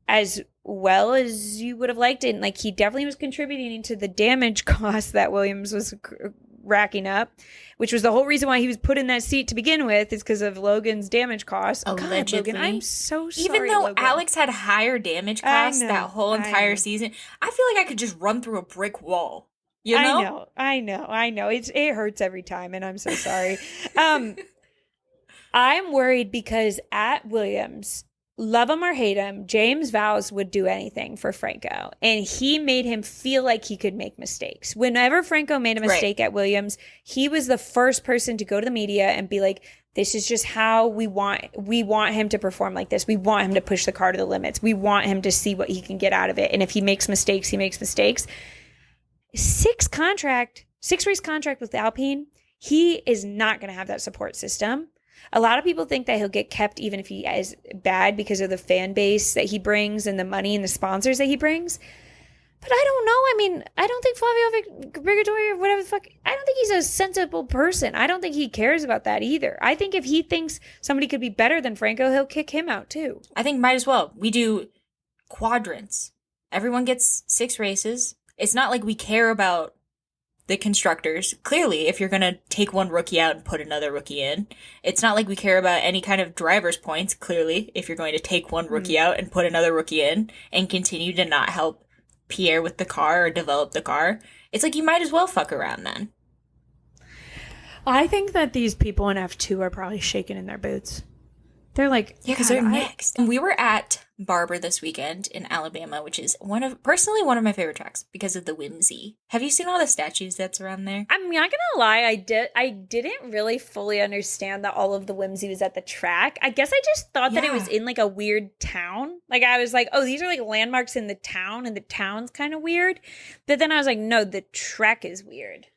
[SPEAKER 1] as well as you would have liked it. And like he definitely was contributing to the damage cost that Williams was racking up, which was the whole reason why he was put in that seat to begin with, is because of Logan's damage costs.
[SPEAKER 2] Allegedly.
[SPEAKER 1] God, Logan, I'm so sorry.
[SPEAKER 2] Even though
[SPEAKER 1] Logan.
[SPEAKER 2] Alex had higher damage costs that whole entire season, I feel like I could just run through a brick wall. You know?
[SPEAKER 1] I know. It hurts every time, and I'm so sorry. I'm worried because at Williams, love him or hate him, James Vowles would do anything for Franco. And he made him feel like he could make mistakes. Whenever Franco made a mistake at Williams, he was the first person to go to the media and be like, this is just how we want him to perform like this. We want him to push the car to the limits. We want him to see what he can get out of it. And if he makes mistakes, he makes mistakes. 6-race contract with Alpine, he is not going to have that support system. A lot of people think that he'll get kept even if he is bad because of the fan base that he brings and the money and the sponsors that he brings. But I don't know. I mean, I don't think Flavio Brigatore or whatever the fuck, I don't think he's a sensible person. I don't think he cares about that either. I think if he thinks somebody could be better than Franco, he'll kick him out too.
[SPEAKER 2] I think might as well. We do quadrants. Everyone gets 6 races. It's not like we care about the constructors. Clearly, if you're going to take one rookie out and put another rookie in, it's not like we care about any kind of driver's points. Clearly, if you're going to take one rookie out and put another rookie in and continue to not help Pierre with the car or develop the car, it's like you might as well fuck around then.
[SPEAKER 1] I think that these people in F2 are probably shaking in their boots. They're like,
[SPEAKER 2] yeah, because they're next. We were at Barber this weekend in Alabama, which is personally one of my favorite tracks because of the whimsy. Have you seen all the statues that's around there?
[SPEAKER 1] I'm not gonna lie, I didn't really fully understand that all of the whimsy was at the track. I guess I just thought that it was in like a weird town. Like I was like, oh, these are like landmarks in the town, and the town's kind of weird. But then I was like, no, the track is weird.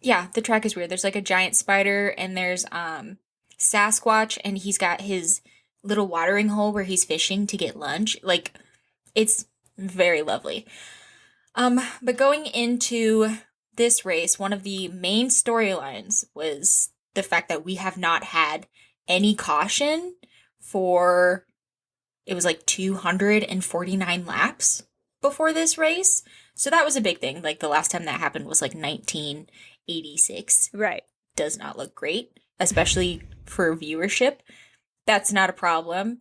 [SPEAKER 2] Yeah, the track is weird. There's like a giant spider, and there's Sasquatch, and he's got his little watering hole where he's fishing to get lunch. Like, it's very lovely. But going into this race, one of the main storylines was the fact that we have not had any caution for, it was like 249 laps before this race. So that was a big thing. Like, the last time that happened was like 1986.
[SPEAKER 1] Right.
[SPEAKER 2] Does not look great, especially for viewership. That's not a problem.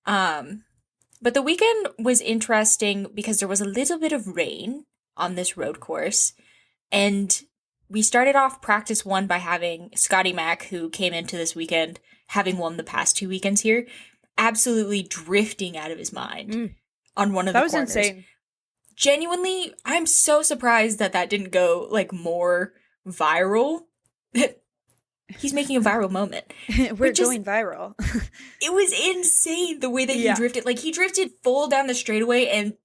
[SPEAKER 2] But the weekend was interesting because there was a little bit of rain on this road course. And we started off practice 1 by having Scotty Mack, who came into this weekend, having won the past 2 weekends here, absolutely drifting out of his mind on one of the corners. That was insane. Genuinely, I'm so surprised that didn't go like more viral. He's making a viral moment.
[SPEAKER 1] We're going viral.
[SPEAKER 2] It was insane the way that he drifted. Like, he drifted full down the straightaway and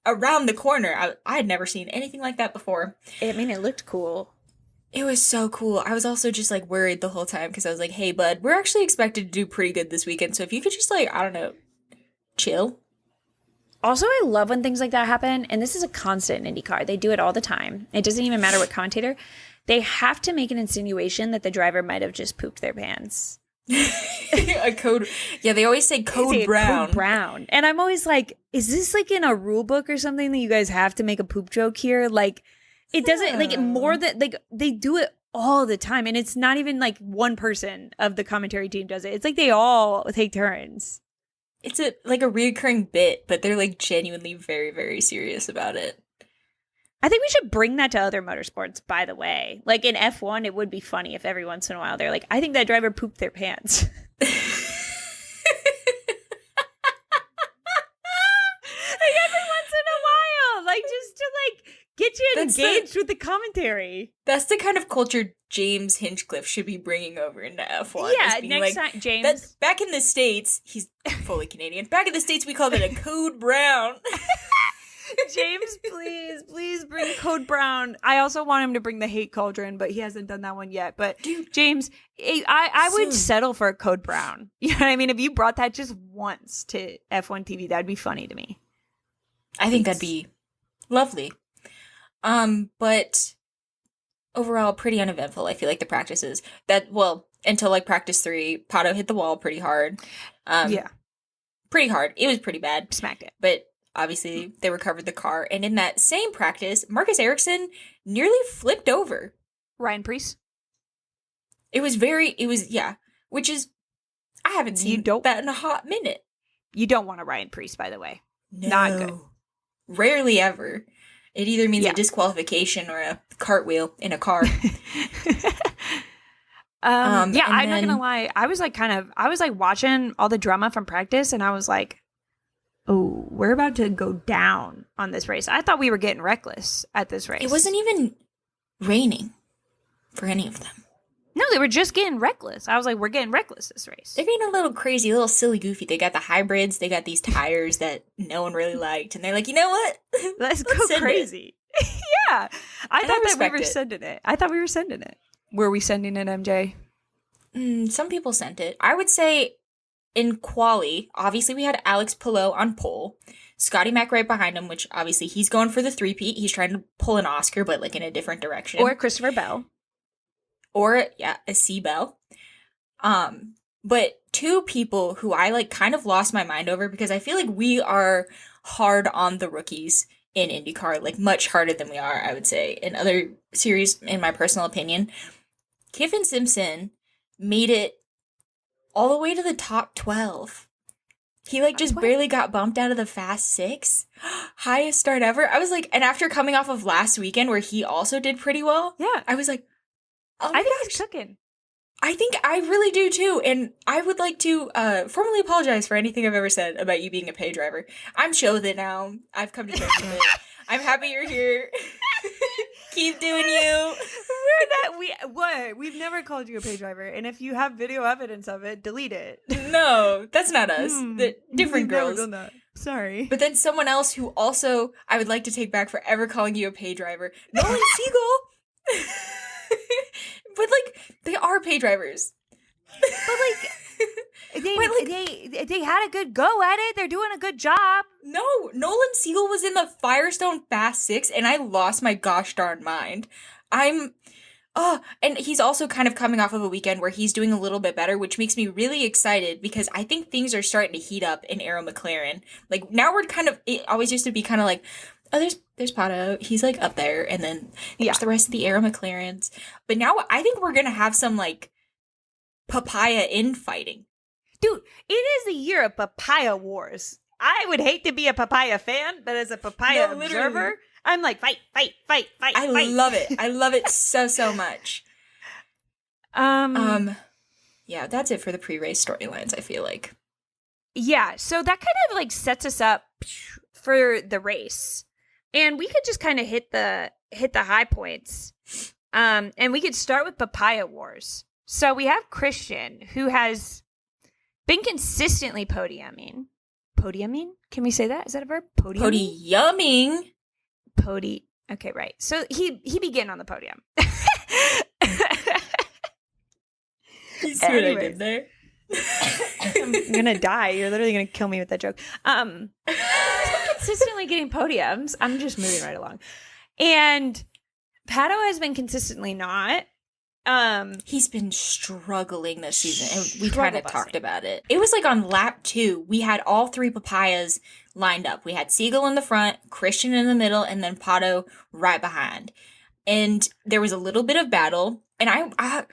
[SPEAKER 2] around the corner. I had never seen anything like that before.
[SPEAKER 1] I mean, it looked cool.
[SPEAKER 2] It was so cool. I was also just, like, worried the whole time because I was like, hey, bud, we're actually expected to do pretty good this weekend. So if you could just, like, I don't know, chill.
[SPEAKER 1] Also, I love when things like that happen. And this is a constant in IndyCar. They do it all the time. It doesn't even matter what commentator. They have to make an insinuation that the driver might have just pooped their pants.
[SPEAKER 2] A code. Yeah, they always say code brown.
[SPEAKER 1] Code brown. And I'm always like, is this like in a rule book or something that you guys have to make a poop joke here? Like, it doesn't, like, more than, like, they do it all the time. And it's not even like one person of the commentary team does it. It's like they all take turns.
[SPEAKER 2] It's like a reoccurring bit, but they're like genuinely very, very serious about it.
[SPEAKER 1] I think we should bring that to other motorsports, by the way. Like in F1, it would be funny if every once in a while they're like, I think that driver pooped their pants. Like every once in a while. Like just to like get you engaged with the commentary.
[SPEAKER 2] That's the kind of culture James Hinchcliffe should be bringing over into F1.
[SPEAKER 1] Yeah, next time, James.
[SPEAKER 2] Back in the States, he's fully Canadian. Back in the States, we called it a code brown.
[SPEAKER 1] James, please bring Code Brown. I also want him to bring the Hate Cauldron, but he hasn't done that one yet. But dude, James, I would settle for a Code Brown. You know what I mean? If you brought that just once to F1 TV, that'd be funny to me.
[SPEAKER 2] I think that'd be lovely. But overall, pretty uneventful. I feel like the practices until like practice 3, Pato hit the wall pretty hard. Pretty hard. It was pretty bad.
[SPEAKER 1] Smacked it.
[SPEAKER 2] But obviously, they recovered the car. And in that same practice, Marcus Ericsson nearly flipped over
[SPEAKER 1] Ryan Preece.
[SPEAKER 2] Which is, I haven't seen that in a hot minute.
[SPEAKER 1] You don't want a Ryan Preece, by the way.
[SPEAKER 2] No.
[SPEAKER 1] Not good.
[SPEAKER 2] Rarely ever. It either means a disqualification or a cartwheel in a car.
[SPEAKER 1] I'm not gonna lie. I was like watching all the drama from practice, and I was like, "Oh, we're about to go down on this race." I thought we were getting reckless at this race.
[SPEAKER 2] It wasn't even raining for any of them.
[SPEAKER 1] No, they were just getting reckless. I was like, "We're getting reckless this race."
[SPEAKER 2] They're getting a little crazy, a little silly, goofy. They got the hybrids. They got these tires that no one really liked, and they're like, "You know what?
[SPEAKER 1] Let's go crazy." Yeah, I thought that we were sending it. I thought we were sending it. Were we sending it, MJ?
[SPEAKER 2] Some people sent it. I would say in quali, obviously we had Alex Palou on pole. Scotty Mack right behind him, which obviously he's going for the three-peat. He's trying to pull an Oscar, but like in a different direction.
[SPEAKER 1] Or Christopher Bell.
[SPEAKER 2] Or, a C Bell. But two people who I like kind of lost my mind over because I feel like we are hard on the rookies in IndyCar, like much harder than we are, I would say, in other series, in my personal opinion. Kiffin Simpson made it all the way to the top 12. He like just barely got bumped out of the fast 6. Highest start ever. I was like, and after coming off of last weekend where he also did pretty well, I was like, oh my
[SPEAKER 1] gosh.
[SPEAKER 2] He's
[SPEAKER 1] cooking.
[SPEAKER 2] I think I really do too, and I would like to formally apologize for anything I've ever said about you being a pay driver. I'm chill with it now. I've come to terms with it. I'm happy you're here. Keep doing you.
[SPEAKER 1] We've never called you a pay driver, and if you have video evidence of it, delete it.
[SPEAKER 2] No, that's not us. Different girls.
[SPEAKER 1] Never done that. Sorry.
[SPEAKER 2] But then someone else who also I would like to take back for ever calling you a pay driver, Nolan Siegel. But like they are pay drivers.
[SPEAKER 1] But like they had a good go at it. They're doing a good job.
[SPEAKER 2] No, Nolan Siegel was in the Firestone Fast 6 and I lost my gosh darn mind. And he's also kind of coming off of a weekend where he's doing a little bit better, which makes me really excited because I think things are starting to heat up in Aero McLaren. Like now we're kind of, it always used to be kind of like, oh, there's Pato. He's like up there. And then there's the rest of the Aero McLarens. But now I think we're going to have some like Papaya infighting.
[SPEAKER 1] Dude, it is the year of Papaya wars. I would hate to be a Papaya fan, but as a Papaya observer, I'm like, fight.
[SPEAKER 2] I love it. I love it so much. Yeah, that's it for the pre-race storylines, I feel like.
[SPEAKER 1] Yeah, so that kind of like sets us up for the race. And we could just kind of hit the high points. And we could start with Papaya wars. So we have Christian, who has been consistently podiuming. Podiuming? Can we say that? Is that a verb?
[SPEAKER 2] Podiuming.
[SPEAKER 1] Okay, right. So he began on the podium.
[SPEAKER 2] You see what I did there?
[SPEAKER 1] I'm gonna die. You're literally gonna kill me with that joke. He's been consistently getting podiums. I'm just moving right along. And Pato has been consistently not.
[SPEAKER 2] He's been struggling this season, and we kind of talked about it. It was like on lap 2, we had all 3 Papayas lined up. We had Siegel in the front, Christian in the middle, and then Pato right behind. And there was a little bit of battle, and I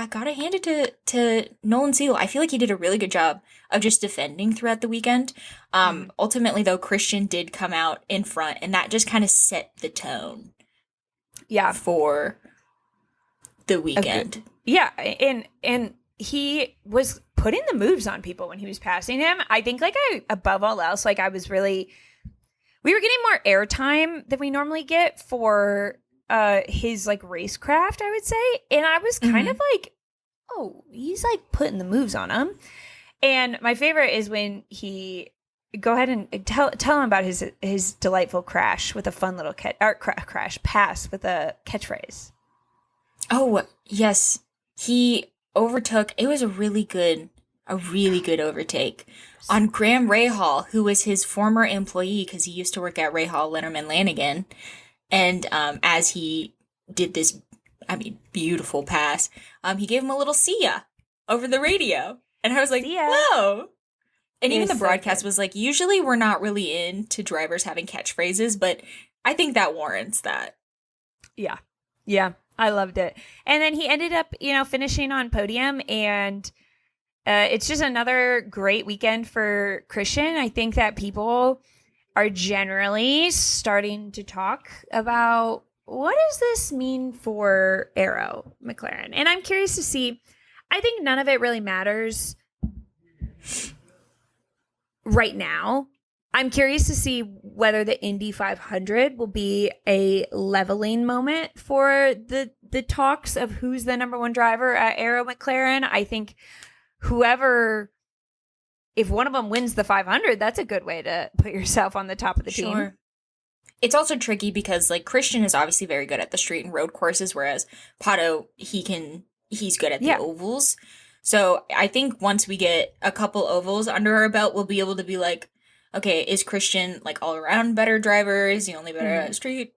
[SPEAKER 2] gotta hand it to Nolan Siegel. I feel like he did a really good job of just defending throughout the weekend. Ultimately, though, Christian did come out in front, and that just kind of set the tone.
[SPEAKER 1] Yeah,
[SPEAKER 2] for the weekend.
[SPEAKER 1] Yeah, and he was putting the moves on people when he was passing him. I think above all else, we were getting more airtime than we normally get for his like racecraft, I would say. And I was kind of like, oh, he's like putting the moves on him. And my favorite is when he go ahead and tell him about his delightful crash with a fun little crash pass with a catchphrase.
[SPEAKER 2] Oh, yes. He overtook. It was a really good overtake on Graham Rahal, who was his former employee because he used to work at Rahal, Letterman, Lanigan. And as he did this, beautiful pass, he gave him a little see ya over the radio. And I was like, whoa. And even the broadcast was like, usually we're not really into drivers having catchphrases, but I think that warrants that.
[SPEAKER 1] Yeah. Yeah. I loved it. And then he ended up, finishing on podium, and it's just another great weekend for Christian. I think that people are generally starting to talk about what does this mean for Aero McLaren? And I'm curious to see. I think none of it really matters right now. I'm curious to see whether the Indy 500 will be a leveling moment for the talks of who's the number one driver at Aero McLaren. I think if one of them wins the 500, that's a good way to put yourself on the top of the team.
[SPEAKER 2] It's also tricky because like Christian is obviously very good at the street and road courses, whereas Pato, he's good at the ovals. So I think once we get a couple ovals under our belt, we'll be able to be like, okay, is Christian like all around better driver? Is he only better at street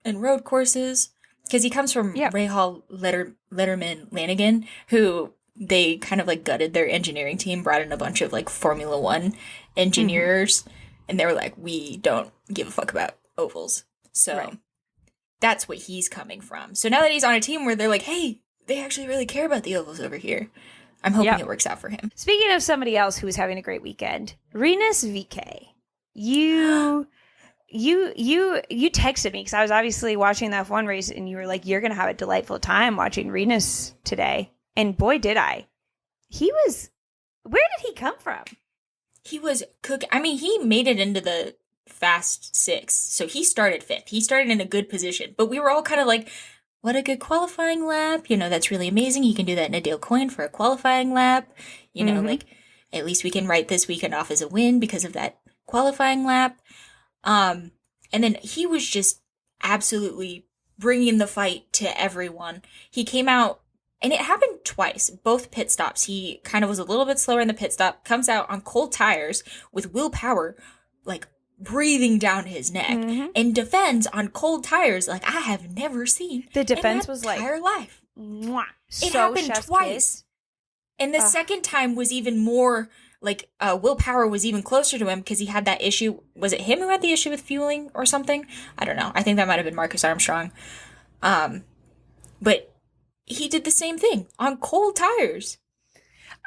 [SPEAKER 2] and road courses? Because he comes from Rahal Letterman Lanigan, who they kind of like gutted their engineering team, brought in a bunch of like Formula One engineers, and they were like, we don't give a fuck about ovals. So that's what he's coming from. So now that he's on a team where they're like, hey, they actually really care about the ovals over here, I'm hoping it works out for him.
[SPEAKER 1] Speaking of somebody else who was having a great weekend, Rinus VeeKay. You texted me because I was obviously watching the F1 race, and you were like, you're going to have a delightful time watching Rinus today. And boy, did I. Where did he come from?
[SPEAKER 2] He was cooking. I mean, he made it into the Fast Six. So he started fifth. He started in a good position. But we were all kind of like, what a good qualifying lap. You know, that's really amazing. He can do that in a Dale Coyne for a qualifying lap. You know, like, at least we can write this weekend off as a win because of that qualifying lap. And then he was just absolutely bringing the fight to everyone. He came out, and it happened twice, both pit stops. He kind of was a little bit slower in the pit stop, comes out on cold tires with Will Power, like, breathing down his neck, and defends on cold tires like I have never seen.
[SPEAKER 1] The defense was like
[SPEAKER 2] entire life.
[SPEAKER 1] Mwah,
[SPEAKER 2] it happened twice. Kiss. And the second time was even more like Will Power was even closer to him because he had that issue. Was it him who had the issue with fueling or something? I don't know. I think that might have been Marcus Armstrong. But he did the same thing on cold tires.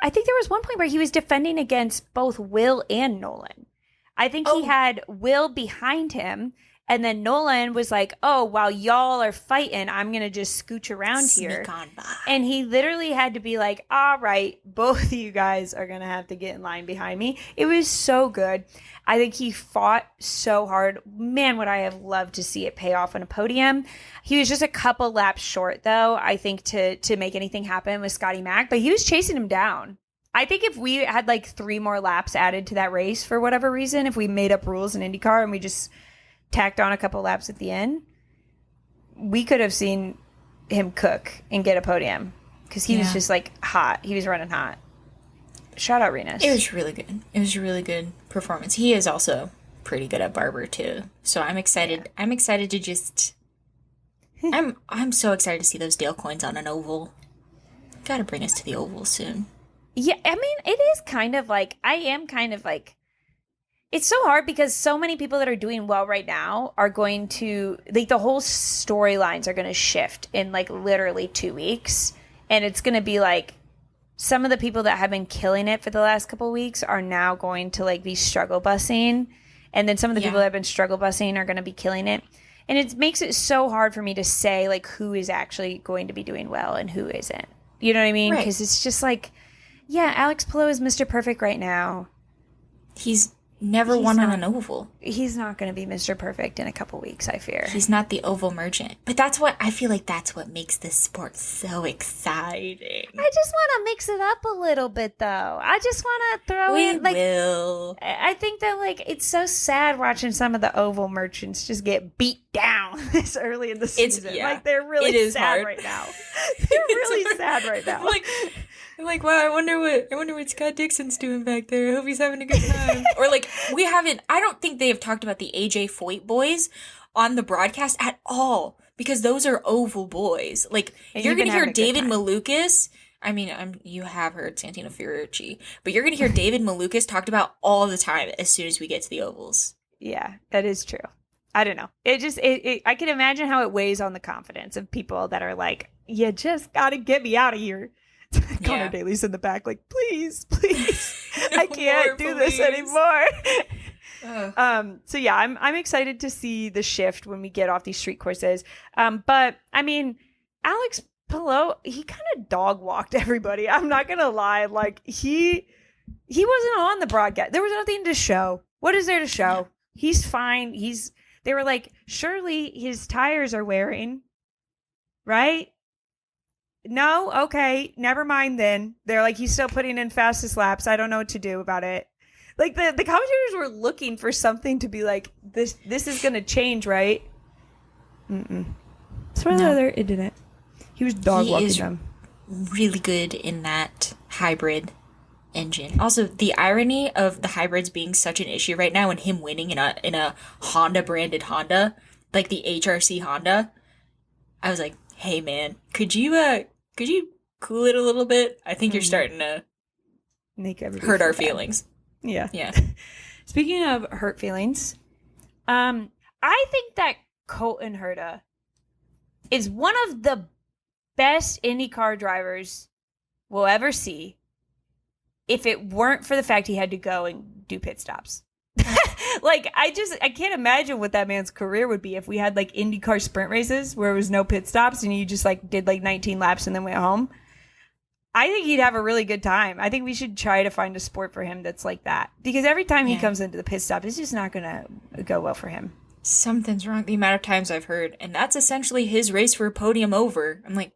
[SPEAKER 1] I think there was one point where he was defending against both Will and Nolan. I think he had Will behind him, and then Nolan was like, oh, while y'all are fighting, I'm going to just scooch around here.
[SPEAKER 2] On by.
[SPEAKER 1] And he literally had to be like, all right, both of you guys are going to have to get in line behind me. It was so good. I think he fought so hard. Man, would I have loved to see it pay off on a podium. He was just a couple laps short, though, I think, to make anything happen with Scotty Mack, but he was chasing him down. I think if we had like 3 more laps added to that race for whatever reason, if we made up rules in IndyCar and we just tacked on a couple laps at the end, we could have seen him cook and get a podium because he was just like hot. He was running hot. Shout out Rinus.
[SPEAKER 2] It was really good. It was a really good performance. He is also pretty good at Barber too. So I'm excited. Yeah. I'm excited to just. I'm so excited to see those Dale Coynes on an oval. Got to bring us to the oval soon.
[SPEAKER 1] Yeah, I mean, it is kind of like, it's so hard because so many people that are doing well right now are going to, like, the whole storylines are going to shift in, like, literally 2 weeks. And it's going to be, like, some of the people that have been killing it for the last couple of weeks are now going to, like, be struggle busing. And then some of the people that have been struggle busing are going to be killing it. And it makes it so hard for me to say, like, who is actually going to be doing well and who isn't. You know what I mean? Because it's just, like... Yeah, Alex Palou is Mr. Perfect right now.
[SPEAKER 2] He's never won on an oval.
[SPEAKER 1] He's not going to be Mr. Perfect in a couple weeks, I fear.
[SPEAKER 2] He's not the oval merchant. But I feel like that's what makes this sport so exciting.
[SPEAKER 1] I just want to mix it up a little bit, though. I just want to throw in, like...
[SPEAKER 2] will.
[SPEAKER 1] I think that, like, it's so sad watching some of the oval merchants just get beat down this early in the season. Like, they're really sad right now. They're really sad right now.
[SPEAKER 2] I'm like, wow, I wonder what Scott Dixon's doing back there. I hope he's having a good time. Or like, I don't think they have talked about the AJ Foyt boys on the broadcast at all because those are oval boys. Like, you're going to hear David Malukas. I mean, you have heard Santino Fiorucci, but you're going to hear David Malukas talked about all the time as soon as we get to the ovals.
[SPEAKER 1] Yeah, that is true. I don't know. I can imagine how it weighs on the confidence of people that are like, you just got to get me out of here. Connor Daly's in the back like, please, I can't do this anymore. So yeah, I'm excited to see the shift when we get off these street courses. But I mean, Alex Palou, he kind of dog walked everybody. I'm not gonna lie, like he wasn't on the broadcast. There was nothing to show. What is there to show? He's fine. They were like, surely his tires are wearing, right? No? Okay. Never mind then. They're like, he's still putting in fastest laps. I don't know what to do about it. Like, the commentators were looking for something to be like, this is going to change, right? Spoiler alert, it didn't. He was dog walking them.
[SPEAKER 2] Really good in that hybrid engine. Also, the irony of the hybrids being such an issue right now and him winning in a Honda branded Honda, like the HRC Honda. I was like, hey man, could you cool it a little bit? I think you're starting to hurt our feelings.
[SPEAKER 1] Yeah. Speaking of hurt feelings, I think that Colton Herta is one of the best IndyCar drivers we'll ever see, if it weren't for the fact he had to go and do pit stops. Like, I can't imagine what that man's career would be if we had like IndyCar sprint races where there was no pit stops and you just like did like 19 laps and then went home. I think he'd have a really good time. I think we should try to find a sport for him that's like that, because every time he comes into the pit stop, it's just not going to go well for him.
[SPEAKER 2] Something's wrong. The amount of times I've heard, and that's essentially his race for a podium over. I'm like,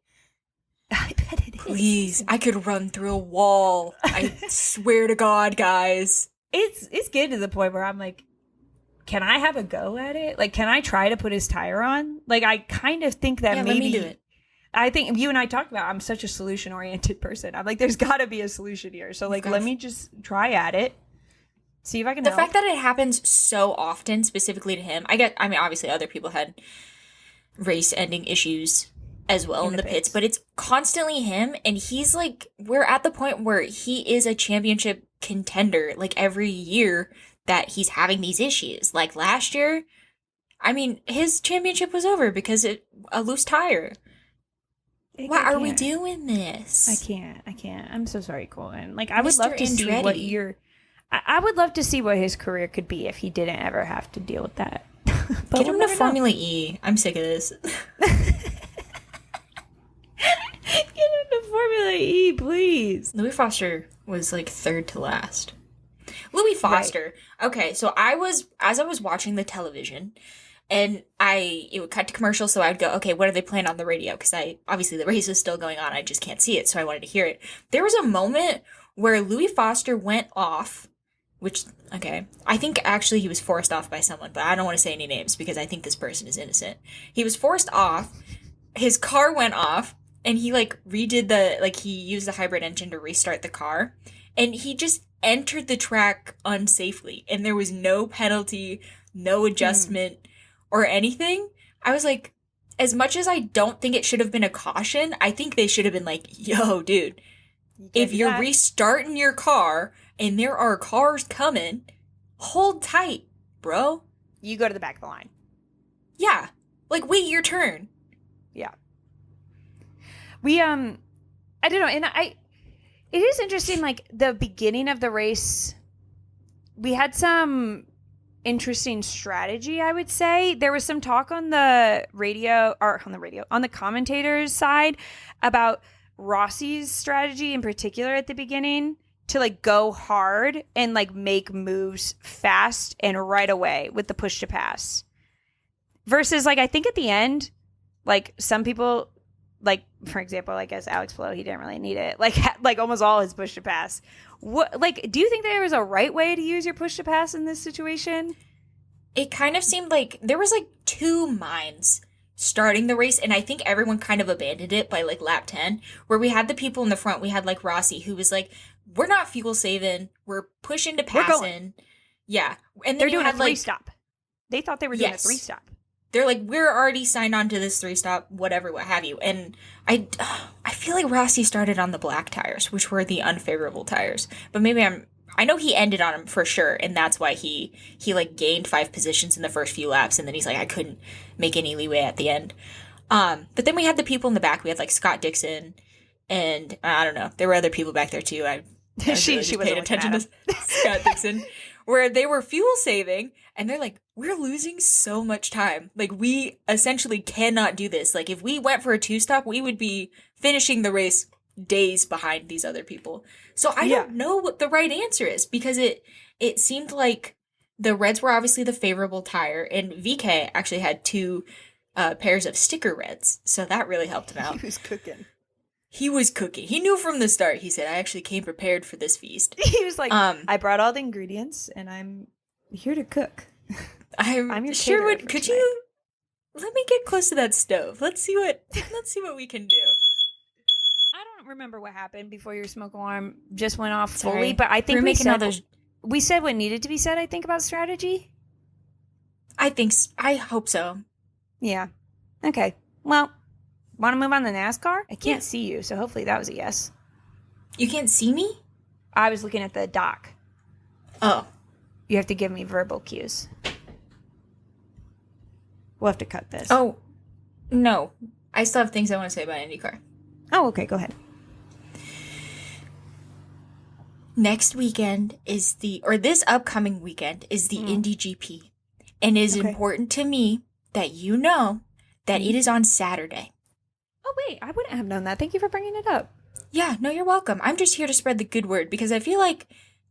[SPEAKER 1] I bet it
[SPEAKER 2] please, I could run through a wall. I swear to God, guys.
[SPEAKER 1] It's getting to the point where I'm like, can I have a go at it? Like, can I try to put his tire on? Like, I kind of think that maybe.
[SPEAKER 2] Let me do it.
[SPEAKER 1] I think you and I talked about, I'm such a solution-oriented person. I'm like, there's got to be a solution here. So, like, let me just try at it. See if I can help.
[SPEAKER 2] The fact that it happens so often, specifically to him, I mean, obviously other people had race-ending issues as well in the pits, but it's constantly him, and he's like, we're at the point where he is a championship contender, like, every year that he's having these issues. Like, last year, I mean, his championship was over because a loose tire. Why are we doing this?
[SPEAKER 1] I can't. I'm so sorry, Colton. Like, I would love to see what I would love to see what his career could be if he didn't ever have to deal with that.
[SPEAKER 2] Get him to Formula E. I'm sick of this.
[SPEAKER 1] Get him to Formula E, please.
[SPEAKER 2] Louis Foster was like third to last. Louis Foster. Right. Okay, so as I was watching the television, and it would cut to commercial, so I would go, okay, what are they playing on the radio? Because obviously the race is still going on, I just can't see it, so I wanted to hear it. There was a moment where Louis Foster went off, which, okay, I think actually he was forced off by someone, but I don't want to say any names because I think this person is innocent. He was forced off, his car went off, and he like redid he used the hybrid engine to restart the car, and he just entered the track unsafely, and there was no penalty, no adjustment, or anything. I was like, as much as I don't think it should have been a caution, I think they should have been like, yo, dude, if you're restarting your car and there are cars coming, hold tight, bro.
[SPEAKER 1] You go to the back of the line.
[SPEAKER 2] Yeah. Like, wait your turn.
[SPEAKER 1] Yeah. We, I don't know, and it is interesting, like, the beginning of the race, we had some interesting strategy, I would say. There was some talk on the commentators' side about Rossi's strategy in particular at the beginning to like go hard and like make moves fast and right away with the push to pass. Versus like, I think at the end, like some people, like for example, I guess Alex Palou, he didn't really need it. Like almost all his push to pass. What, like, do you think there was a right way to use your push to pass in this situation?
[SPEAKER 2] It kind of seemed like there was like two minds starting the race, and I think everyone kind of abandoned it by like lap 10, where we had the people in the front. We had like Rossi, who was like, we're not fuel saving, we're pushing to pass in. Yeah. And then
[SPEAKER 1] they're doing a three-stop. They thought they were doing a three-stop.
[SPEAKER 2] They're like, we're already signed on to this three-stop, whatever, what have you. And I feel like Rossi started on the black tires, which were the unfavorable tires. But maybe I know he ended on them for sure, and that's why he like gained 5 positions in the first few laps, and then he's like, I couldn't make any leeway at the end. But then we had the people in the back. We had like Scott Dixon, and I don't know, there were other people back there too. I really she was paying attention to Scott Dixon. where they were fuel saving, and they're like, we're losing so much time. Like, we essentially cannot do this. Like, if we went for a 2-stop, we would be finishing the race days behind these other people. So I don't know what the right answer is, because it seemed like the reds were obviously the favorable tire, and VK actually had 2 pairs of sticker reds. So that really helped him out.
[SPEAKER 3] He was cooking.
[SPEAKER 2] He was cooking. He knew from the start. He said, I actually came prepared for this feast.
[SPEAKER 1] He was like, I brought all the ingredients and I'm here to cook.
[SPEAKER 2] I'm your sure would. Could you let me get close to that stove? Let's see what we can do.
[SPEAKER 1] I don't remember what happened before your smoke alarm just went off fully, but I think we said what needed to be said, I think, about strategy.
[SPEAKER 2] I hope so.
[SPEAKER 1] Yeah. Okay. Well, want to move on to NASCAR? I can't see you, so hopefully that was a yes.
[SPEAKER 2] You can't see me?
[SPEAKER 1] I was looking at the dock.
[SPEAKER 2] Oh.
[SPEAKER 1] You have to give me verbal cues. We'll have to cut this.
[SPEAKER 2] Oh, no. I still have things I want to say about IndyCar.
[SPEAKER 1] Oh, okay. Go ahead.
[SPEAKER 2] Next weekend this upcoming weekend is the Indy GP. And it is important to me that you know that it is on Saturday.
[SPEAKER 1] Oh, wait. I wouldn't have known that. Thank you for bringing it up.
[SPEAKER 2] Yeah, no, you're welcome. I'm just here to spread the good word, because I feel like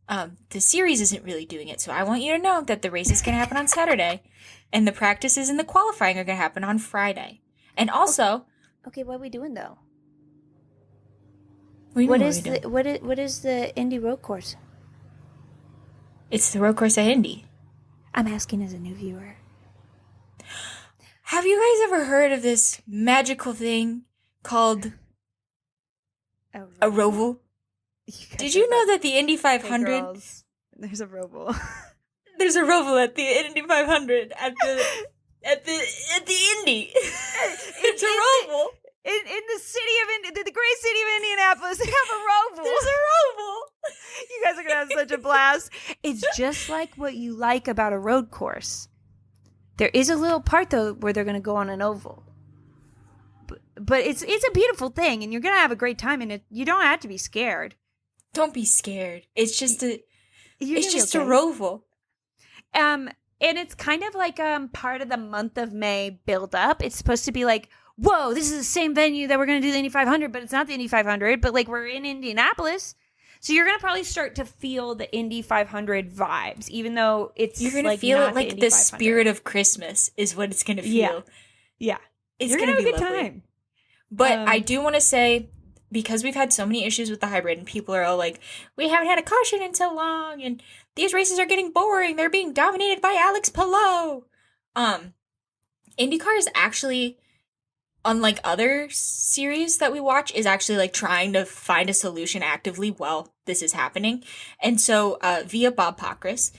[SPEAKER 2] the series isn't really doing it. So I want you to know that the race is going to happen on Saturday, and the practices and the qualifying are going to happen on Friday. And also...
[SPEAKER 1] Okay, what are we doing, though?
[SPEAKER 2] What
[SPEAKER 1] is the Indy road course?
[SPEAKER 2] It's the road course at Indy.
[SPEAKER 1] I'm asking as a new viewer.
[SPEAKER 2] Have you guys ever heard of this magical thing called a roval? Did you know that the Indy 500...
[SPEAKER 3] Hey girls, there's a roval.
[SPEAKER 2] There's a roval at the Indy 500 at the Indy. It's a roval.
[SPEAKER 1] In the city of the great city of Indianapolis, they have a roval.
[SPEAKER 2] There's a roval.
[SPEAKER 1] You guys are gonna have such a blast. It's just like what you like about a road course. There is a little part though where they're gonna go on an oval, but it's a beautiful thing, and you're gonna have a great time in it. You don't have to be scared.
[SPEAKER 2] Don't be scared. It's just a roval.
[SPEAKER 1] And it's kind of like part of the month of May build up. It's supposed to be like, whoa, this is the same venue that we're going to do the Indy 500, but it's not the Indy 500, but like we're in Indianapolis. So you're going to probably start to feel the Indy 500 vibes, even though you're going to
[SPEAKER 2] feel it like the spirit of Christmas is what it's going to feel.
[SPEAKER 1] Yeah.
[SPEAKER 2] It's going to be a good time. But I do want to say, because we've had so many issues with the hybrid, and people are all like, we haven't had a caution in so long, and these races are getting boring. They're being dominated by Alex Palou. IndyCar is actually, unlike other series that we watch, is actually like trying to find a solution actively while this is happening. And so via Bob Pockrass,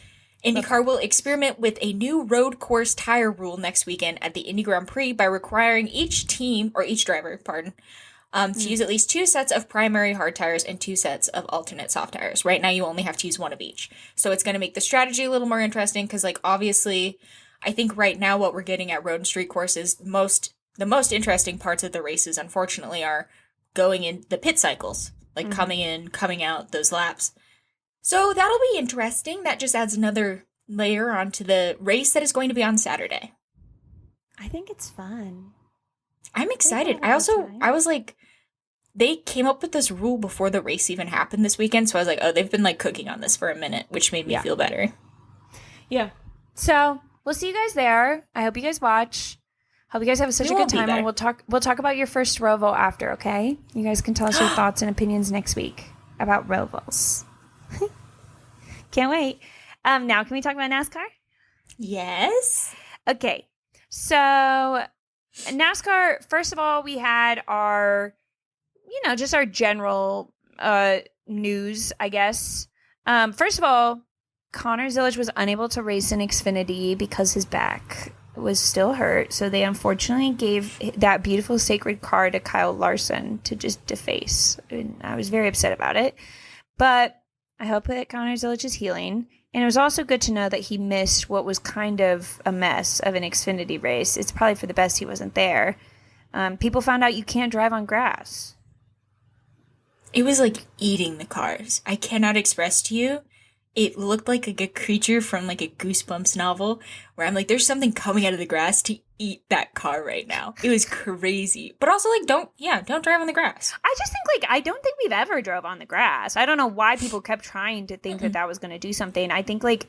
[SPEAKER 2] IndyCar will experiment with a new road course tire rule next weekend at the Indy Grand Prix by requiring each driver, to use at least 2 sets of primary hard tires and 2 sets of alternate soft tires. Right now, you only have to use 1 of each. So it's going to make the strategy a little more interesting, because, like, obviously, I think right now what we're getting at road and street courses, the most interesting parts of the races, unfortunately, are going in the pit cycles, like coming in, coming out, those laps. So that'll be interesting. That just adds another layer onto the race that is going to be on Saturday.
[SPEAKER 1] I think it's fun.
[SPEAKER 2] I'm excited. I was like, they came up with this rule before the race even happened this weekend. So I was like, oh, they've been like cooking on this for a minute, which made me feel better.
[SPEAKER 1] Yeah. So we'll see you guys there. I hope you guys watch. Hope you guys have such a good time. And we'll talk about your first Rovo after, okay? You guys can tell us your thoughts and opinions next week about Rovos. Can't wait. Now can we talk about NASCAR?
[SPEAKER 2] Yes.
[SPEAKER 1] Okay. So NASCAR, first of all, we had our, just our general news, I guess. First of all, Connor Zillage was unable to race in Xfinity because his back was still hurt. So they unfortunately gave that beautiful sacred car to Kyle Larson to just deface. And I was very upset about it. But I hope that Connor Zillage is healing. And it was also good to know that he missed what was kind of a mess of an Xfinity race. It's probably for the best he wasn't there. People found out you can't drive on grass.
[SPEAKER 2] It was like eating the cars. I cannot express to you. it looked like a creature from like a Goosebumps novel where I'm like, there's something coming out of the grass to eat that car right now. It was crazy. But also like, don't drive on the grass.
[SPEAKER 1] I just think like, I don't think we've ever drove on the grass. I don't know why people kept trying to think that was going to do something. I think like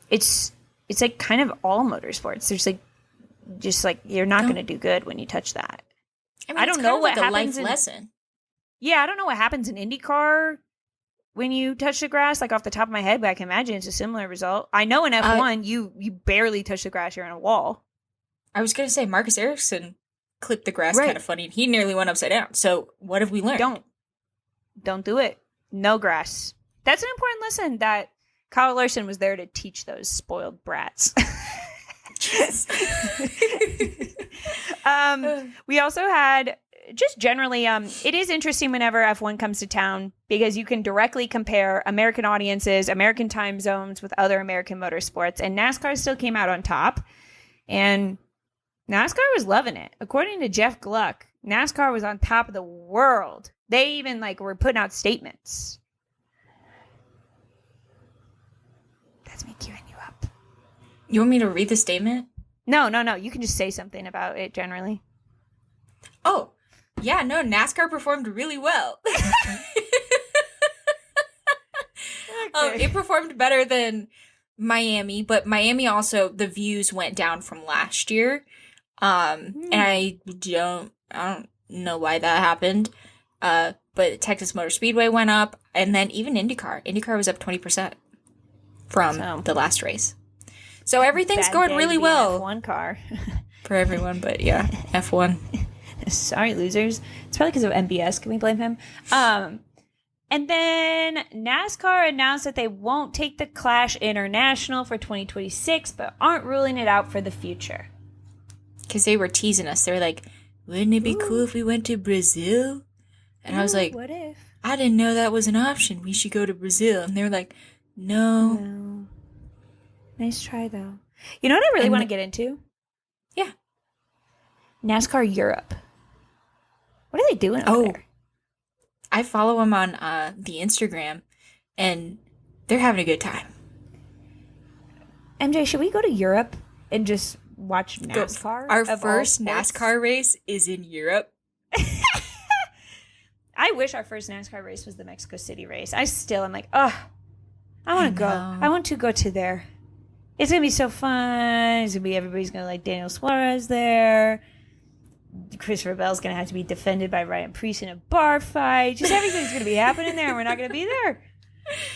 [SPEAKER 1] it's like kind of all motorsports. There's like, just like, you're not going to do good when you touch that.
[SPEAKER 2] I mean, I don't know what happens. Lesson.
[SPEAKER 1] Yeah, I don't know what happens in IndyCar when you touch the grass, like off the top of my head, but I can imagine it's a similar result. I know in F1, you barely touch the grass, you're in a wall.
[SPEAKER 2] I was going to say, Marcus Ericsson clipped the grass kind of funny, and he nearly went upside down. So what have we learned?
[SPEAKER 1] Don't do it. No grass. That's an important lesson that Kyle Larson was there to teach those spoiled brats. We also had... Just generally, it is interesting whenever F1 comes to town because you can directly compare American audiences, American time zones with other American motorsports. And NASCAR still came out on top. And NASCAR was loving it. According to Jeff Gluck, NASCAR was on top of the world. They even like were putting out statements. That's me queuing you up.
[SPEAKER 2] You want me to read the statement?
[SPEAKER 1] No. You can just say something about it generally.
[SPEAKER 2] Oh. Yeah, no, NASCAR performed really well. It performed better than Miami, but Miami also, the views went down from last year. And I don't know why that happened. But Texas Motor Speedway went up, and then even IndyCar. IndyCar was up 20% from the last race. So everything's going really well.
[SPEAKER 1] F1 car.
[SPEAKER 2] For everyone, but yeah, F1.
[SPEAKER 1] Sorry, losers. It's probably because of MBS. Can we blame him? And then NASCAR announced that they won't take the Clash International for 2026, but aren't ruling it out for the future.
[SPEAKER 2] Because they were teasing us. They were like, wouldn't it be cool if we went to Brazil? And I was like,
[SPEAKER 1] what if?
[SPEAKER 2] I didn't know that was an option. We should go to Brazil. And they were like, no.
[SPEAKER 1] Nice try, though. You know what I really want to get into?
[SPEAKER 2] Yeah.
[SPEAKER 1] NASCAR Europe. What are they doing over there?
[SPEAKER 2] I follow them on the Instagram, and they're having a good time.
[SPEAKER 1] MJ, should we go to Europe and just watch NASCAR?
[SPEAKER 2] Our first NASCAR race is in Europe.
[SPEAKER 1] I wish our first NASCAR race was the Mexico City race. I am like, I want to go. I want to go to there. It's going to be so fun. It's going to be, everybody's going to like Daniel Suarez there. Christopher Bell's going to have to be defended by Ryan Preece in a bar fight. Just everything's going to be happening there, and we're not going to be there.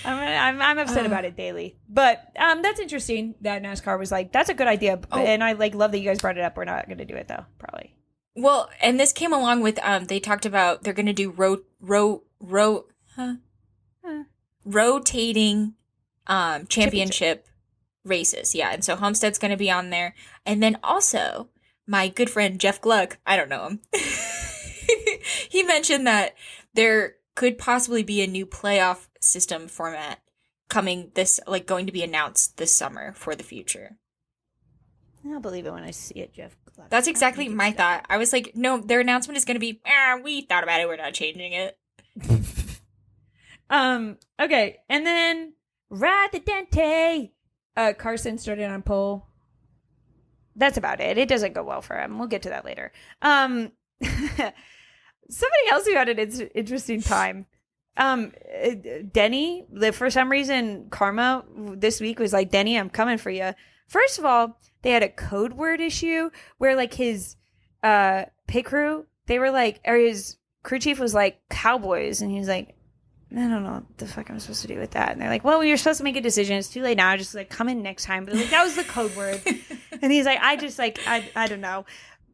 [SPEAKER 1] I'm upset about it daily. But that's interesting that NASCAR was like, that's a good idea. And I like love that you guys brought it up. We're not going to do it, though, probably.
[SPEAKER 2] Well, and this came along with, they talked about they're going to do rotating championship races. Yeah, and so Homestead's going to be on there. And then also... my good friend Jeff Gluck, I don't know him, he mentioned that there could possibly be a new playoff system format coming going to be announced this summer for the future.
[SPEAKER 1] I'll believe it when I see it, Jeff Gluck.
[SPEAKER 2] That's exactly my thought. I was like, no, their announcement is going to be, we thought about it, we're not changing it.
[SPEAKER 1] Okay, and then Ride the Dente. Carson started on pole. That's about it. It doesn't go well for him. We'll get to that later. Somebody else who had an interesting time. Denny, for some reason, Karma this week was like, Denny, I'm coming for you. First of all, they had a code word issue where like his pit crew, they were like, or his crew chief was like Cowboys. And he's like, I don't know what the fuck I'm supposed to do with that. And they're like, well, you're supposed to make a decision. It's too late now. Just like come in next time. But like, that was the code word. And he's like, I don't know.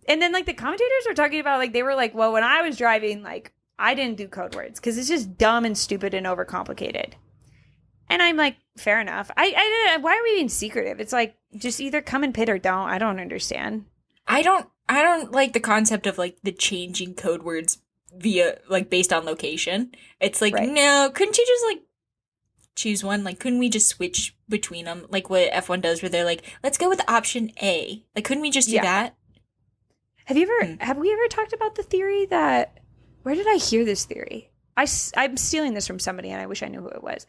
[SPEAKER 1] And then like the commentators were talking about like, they were like, well, when I was driving, like I didn't do code words because it's just dumb and stupid and overcomplicated. And I'm like, fair enough. I why are we being secretive? It's like, just either come and pit or don't. I don't understand.
[SPEAKER 2] I don't like the concept of like the changing code words via like based on location. It's like, no, couldn't you just like choose one? Like, couldn't we just switch between them? Like what F1 does where they're like, let's go with option A. Like, couldn't we just do that?
[SPEAKER 1] Have we ever talked about the theory that, where did I hear this theory? I'm stealing this from somebody and I wish I knew who it was.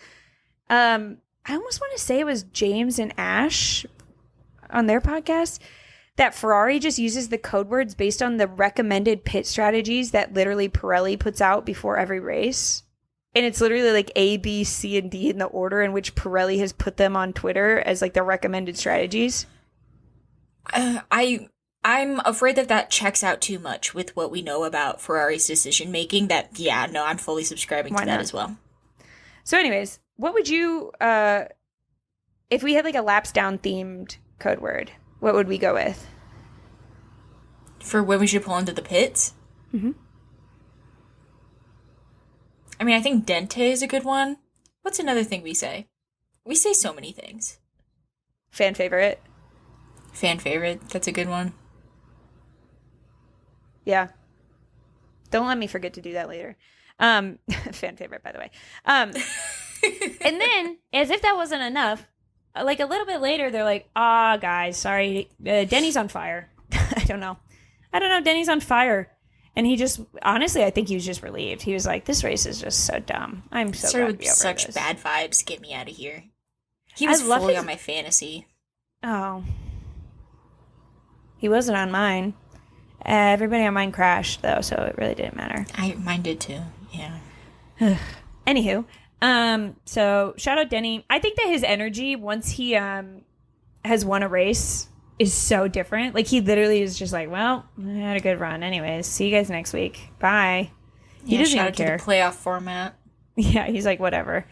[SPEAKER 1] I almost want to say it was James and Ash on their podcast, that Ferrari just uses the code words based on the recommended pit strategies that literally Pirelli puts out before every race. And it's literally like A, B, C, and D in the order in which Pirelli has put them on Twitter as like their recommended strategies.
[SPEAKER 2] I'm afraid that checks out too much with what we know about Ferrari's decision making. I'm fully subscribing to that as well. So
[SPEAKER 1] anyways, what would you, if we had like a laps down themed code word, what would we go with?
[SPEAKER 2] For when we should pull into the pits?
[SPEAKER 1] Mm-hmm.
[SPEAKER 2] I mean, I think Dente is a good one. What's another thing we say? We say so many things.
[SPEAKER 1] Fan favorite.
[SPEAKER 2] Fan favorite. That's a good one.
[SPEAKER 1] Yeah. Don't let me forget to do that later. Fan favorite, by the way. And then, as if that wasn't enough, like a little bit later, they're like, guys, sorry, Denny's on fire. I don't know. Denny's on fire. And he just, honestly, I think he was just relieved. He was like, this race is just so dumb. I'm so glad to be over
[SPEAKER 2] such
[SPEAKER 1] this.
[SPEAKER 2] Bad vibes. Get me out of here. He was fully on my fantasy.
[SPEAKER 1] Oh. He wasn't on mine. Everybody on mine crashed, though, so it really didn't matter.
[SPEAKER 2] Mine did, too. Yeah.
[SPEAKER 1] Anywho, so shout out Denny. I think that his energy, once he has won a race, is so different. Like, he literally is just like, well, I had a good run. Anyways, see you guys next week. Bye. He doesn't even care.
[SPEAKER 2] To the playoff format.
[SPEAKER 1] Yeah, he's like, whatever.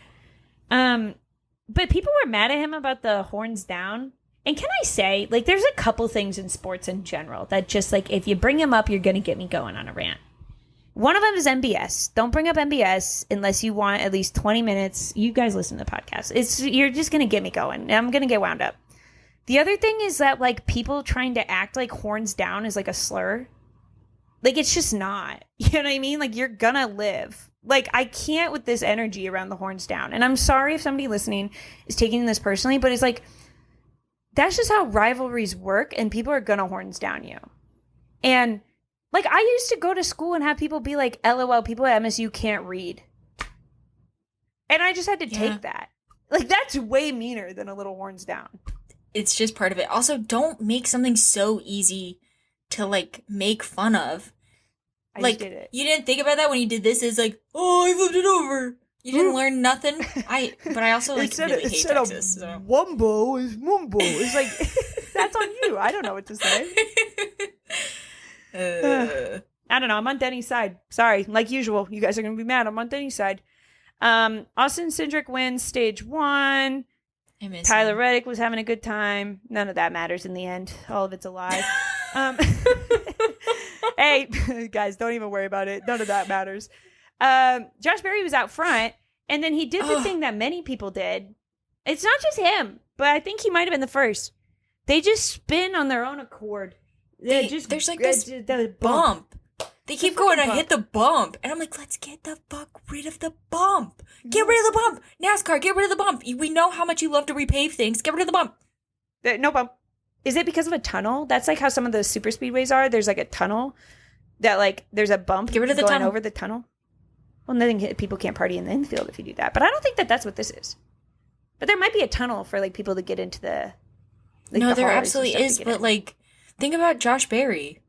[SPEAKER 1] But people were mad at him about the horns down. And can I say, like, there's a couple things in sports in general that just, like, if you bring them up, you're going to get me going on a rant. One of them is MBS. Don't bring up MBS unless you want at least 20 minutes. You guys listen to the podcast. You're just going to get me going. I'm going to get wound up. The other thing is that, like, people trying to act like horns down is, like, a slur. Like, it's just not. You know what I mean? Like, you're gonna live. Like, I can't with this energy around the horns down. And I'm sorry if somebody listening is taking this personally, but it's like, that's just how rivalries work, and people are gonna horns down you. And, like, I used to go to school and have people be like, LOL, people at MSU can't read. And I just had to take that. Like, that's way meaner than a little horns down.
[SPEAKER 2] It's just part of it. Also, don't make something so easy to, like, make fun of.
[SPEAKER 1] I did it.
[SPEAKER 2] You didn't think about that when you did this? It's like, oh, I flipped it over. You didn't learn nothing. But I also, like, really hate Texas. So.
[SPEAKER 3] Wumbo is Mumbo. It's like,
[SPEAKER 1] that's on you. I don't know what to say. I don't know. I'm on Denny's side. Sorry. Like usual. You guys are going to be mad. I'm on Denny's side. Austin Cindric wins stage 1. Tyler Reddick was having a good time. None of that matters in the end. All of it's a lie. Hey, guys, don't even worry about it. None of that matters. Josh Berry was out front, and then he did the thing that many people did. It's not just him, but I think he might have been the first. They just spin on their own accord.
[SPEAKER 2] There's like this bump. They keep going, I hit the bump. And I'm like, let's get the fuck rid of the bump. Get rid of the bump. NASCAR, get rid of the bump. We know how much you love to repave things. Get rid of the bump.
[SPEAKER 1] No bump. Is it because of a tunnel? That's like how some of the super speedways are. There's like a tunnel that like there's a bump.
[SPEAKER 2] Get rid of the
[SPEAKER 1] going
[SPEAKER 2] tunnel.
[SPEAKER 1] Over the tunnel. Well, nothing. People can't party in the infield if you do that. But I don't think that that's what this is. But there might be a tunnel for like people to get into the. Like,
[SPEAKER 2] no, there absolutely is. But like, think about Josh Berry.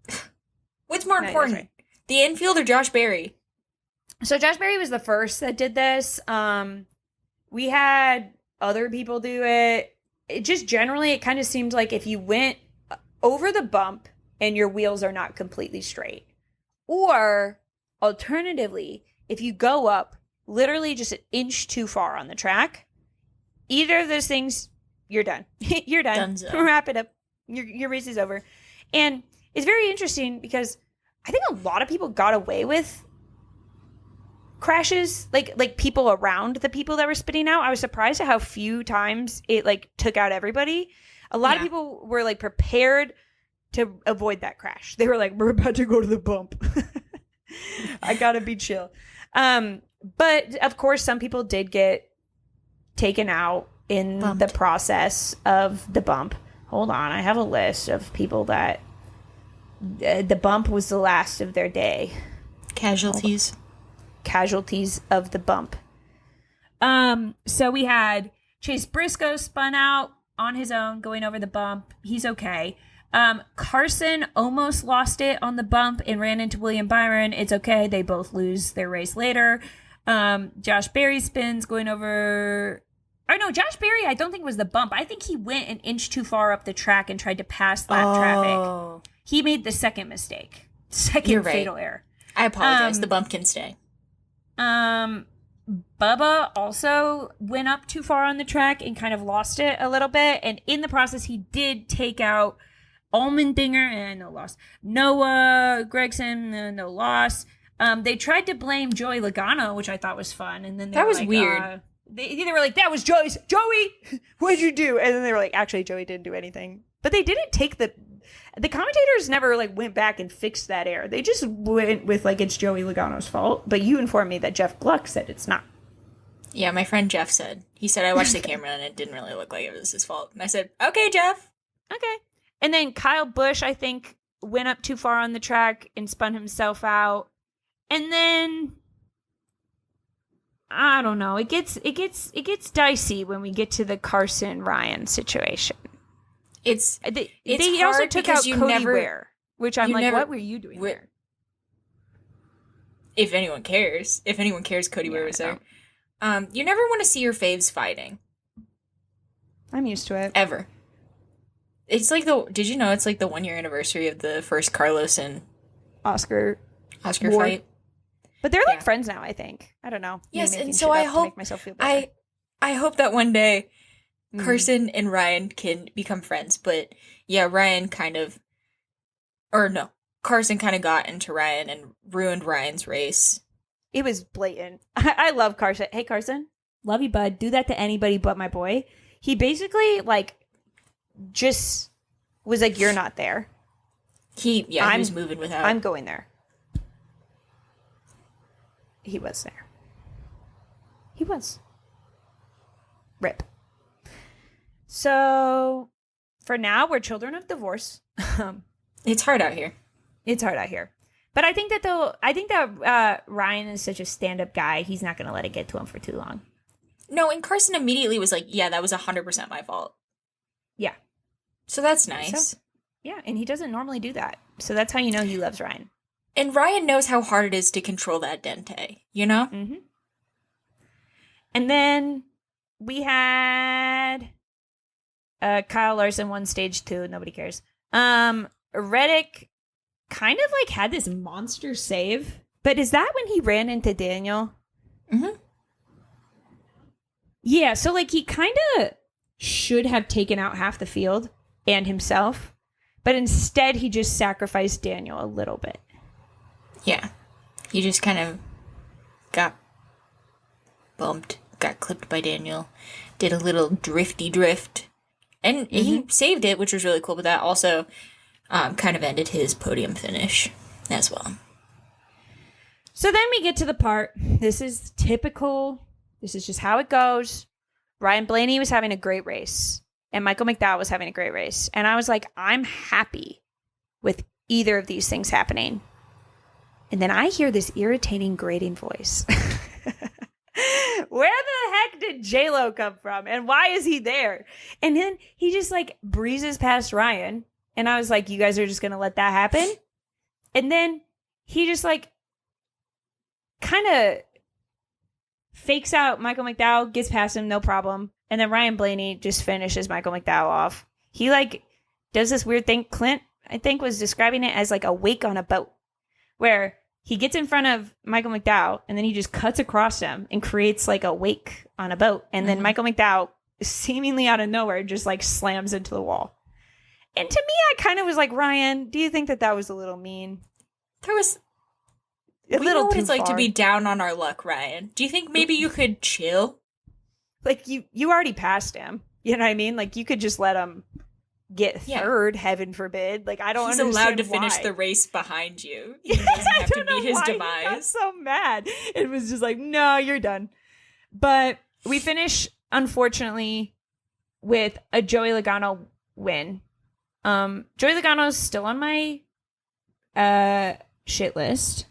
[SPEAKER 2] What's more important, right. The infield or Josh Berry?
[SPEAKER 1] So Josh Berry was the first that did this. We had other people do it. It just generally, it kind of seemed like if you went over the bump and your wheels are not completely straight, or alternatively, if you go up literally just an inch too far on the track, either of those things, you're done. You're done. Wrap it up. Your race is over. And it's very interesting because I think a lot of people got away with crashes, like people around the people that were spitting out. I was surprised at how few times it like took out everybody. A lot of people were like prepared to avoid that crash. They were like, we're about to go to the bump. I gotta be chill. But of course some people did get taken out in the process of the bump. Hold on, I have a list of people that the bump was the last of their day. Casualties of the bump. So we had Chase Briscoe spun out on his own, going over the bump. He's okay. Carson almost lost it on the bump and ran into William Byron. It's okay. They both lose their race later. Josh Berry spins going over... Oh, no, Josh Berry, I don't think was the bump. I think he went an inch too far up the track and tried to pass lap traffic. He made the second mistake. Second fatal error.
[SPEAKER 2] I apologize. The bump can stay.
[SPEAKER 1] Bubba also went up too far on the track and kind of lost it a little bit. And in the process, he did take out Allmendinger and no loss. Noah Gragson, no loss. They tried to blame Joey Logano, which I thought was fun. And then
[SPEAKER 2] that was like, weird.
[SPEAKER 1] They were like, that was Joey, what'd you do? And then they were like, actually, Joey didn't do anything. But they didn't take the commentators never like went back and fixed that error. They just went with like, it's Joey Logano's fault. But you informed me that Jeff Gluck said it's not.
[SPEAKER 2] Yeah, my friend Jeff said. He said, I watched the camera and it didn't really look like it was his fault. And I said, okay, Jeff.
[SPEAKER 1] Okay. And then Kyle Busch, I think, went up too far on the track and spun himself out. And then... I don't know. It gets dicey when we get to the Carson Ryan situation. They also took out Cody Ware, which I'm like, what were you doing there?
[SPEAKER 2] If anyone cares, Cody Ware was there. You never want to see your faves fighting.
[SPEAKER 1] I'm used to it.
[SPEAKER 2] Ever. It's like did you know it's like the 1-year anniversary of the first Carlos and
[SPEAKER 1] Oscar
[SPEAKER 2] fight?
[SPEAKER 1] But they're like friends now, I think. I don't know.
[SPEAKER 2] Yes, and so I hope
[SPEAKER 1] myself feel better.
[SPEAKER 2] I hope that one day Carson and Ryan can become friends. But yeah, Carson kind of got into Ryan and ruined Ryan's race.
[SPEAKER 1] It was blatant. I love Carson. Hey, Carson, love you, bud. Do that to anybody but my boy. He basically like just was like, you're not there.
[SPEAKER 2] He was moving without.
[SPEAKER 1] I'm going there. He was there. He was. Rip. So, for now, we're children of divorce.
[SPEAKER 2] It's hard out here.
[SPEAKER 1] But I think that Ryan is such a stand-up guy. He's not going to let it get to him for too long.
[SPEAKER 2] No, and Carson immediately was like, yeah, that was 100% my fault.
[SPEAKER 1] Yeah.
[SPEAKER 2] So that's nice.
[SPEAKER 1] So, yeah, and he doesn't normally do that. So that's how you know he loves Ryan.
[SPEAKER 2] And Ryan knows how hard it is to control that dente, you know?
[SPEAKER 1] Mm-hmm. And then we had Kyle Larson won stage 2. Nobody cares. Reddick kind of like had this monster save. But is that when he ran into Daniel?
[SPEAKER 2] Mm-hmm.
[SPEAKER 1] Yeah, so like he kind of should have taken out half the field and himself. But instead he just sacrificed Daniel a little bit.
[SPEAKER 2] Yeah. He just kind of got bumped, got clipped by Daniel, did a little drifty drift, and he saved it, which was really cool, but that also kind of ended his podium finish as well.
[SPEAKER 1] So then we get to the part, this is typical, this is just how it goes. Ryan Blaney was having a great race, and Michael McDowell was having a great race, and I was like, I'm happy with either of these things happening. And then I hear this irritating, grating voice. Where the heck did J-Lo come from? And why is he there? And then he just like breezes past Ryan. And I was like, you guys are just going to let that happen? And then he just like kind of fakes out Michael McDowell, gets past him, no problem. And then Ryan Blaney just finishes Michael McDowell off. He like does this weird thing. Clint, I think, was describing it as like a wake on a boat, where he gets in front of Michael McDowell and then he just cuts across him and creates like a wake on a boat. And then Michael McDowell, seemingly out of nowhere, just like slams into the wall. And to me, I kind of was like, Ryan, do you think that was a little mean?
[SPEAKER 2] There was a little know what it's far. Like to be down on our luck, Ryan. Do you think maybe you could chill?
[SPEAKER 1] Like you already passed him. You know what I mean? Like you could just let him get third, heaven forbid. Like I don't understand. He's allowed to
[SPEAKER 2] finish the race behind you. He doesn't have to meet his demise. He got
[SPEAKER 1] so mad. It was just like, no, you're done. But we finish, unfortunately, with a Joey Logano win. Joey Logano's still on my shit list.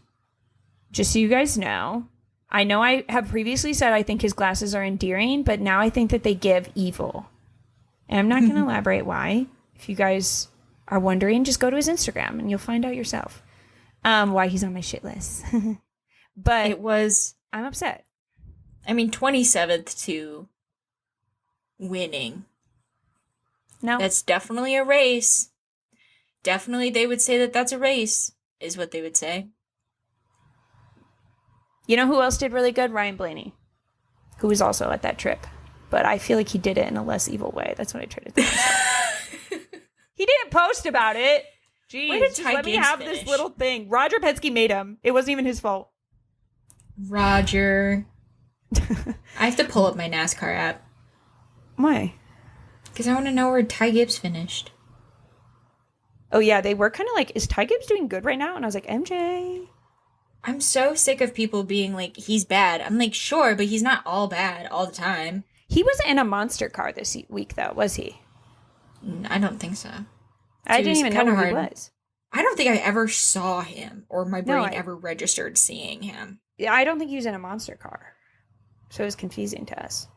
[SPEAKER 1] Just so you guys know. I know I have previously said I think his glasses are endearing, but now I think that they give evil. And I'm not going to elaborate why. If you guys are wondering, just go to his Instagram and you'll find out yourself why he's on my shit list. But I'm upset.
[SPEAKER 2] I mean, 27th to winning.
[SPEAKER 1] No.
[SPEAKER 2] That's definitely a race. Definitely they would say that that's a race, is what they would say.
[SPEAKER 1] You know who else did really good? Ryan Blaney, who was also at that trip. But I feel like he did it in a less evil way. That's what I tried to think. He didn't post about it. Jeez, just let me have this little thing. Roger Penske made him. It wasn't even his fault.
[SPEAKER 2] Roger. I have to pull up my NASCAR app.
[SPEAKER 1] Why?
[SPEAKER 2] Because I want to know where Ty Gibbs finished.
[SPEAKER 1] Oh, yeah. They were kind of like, is Ty Gibbs doing good right now? And I was like, MJ.
[SPEAKER 2] I'm so sick of people being like, he's bad. I'm like, sure, but he's not all bad all the time.
[SPEAKER 1] He wasn't in a monster car this week, though, was he?
[SPEAKER 2] I don't think so.
[SPEAKER 1] I didn't even know where he was.
[SPEAKER 2] I don't think I ever saw him, or my brain ever registered seeing him.
[SPEAKER 1] Yeah, I don't think he was in a monster car. So it was confusing to us.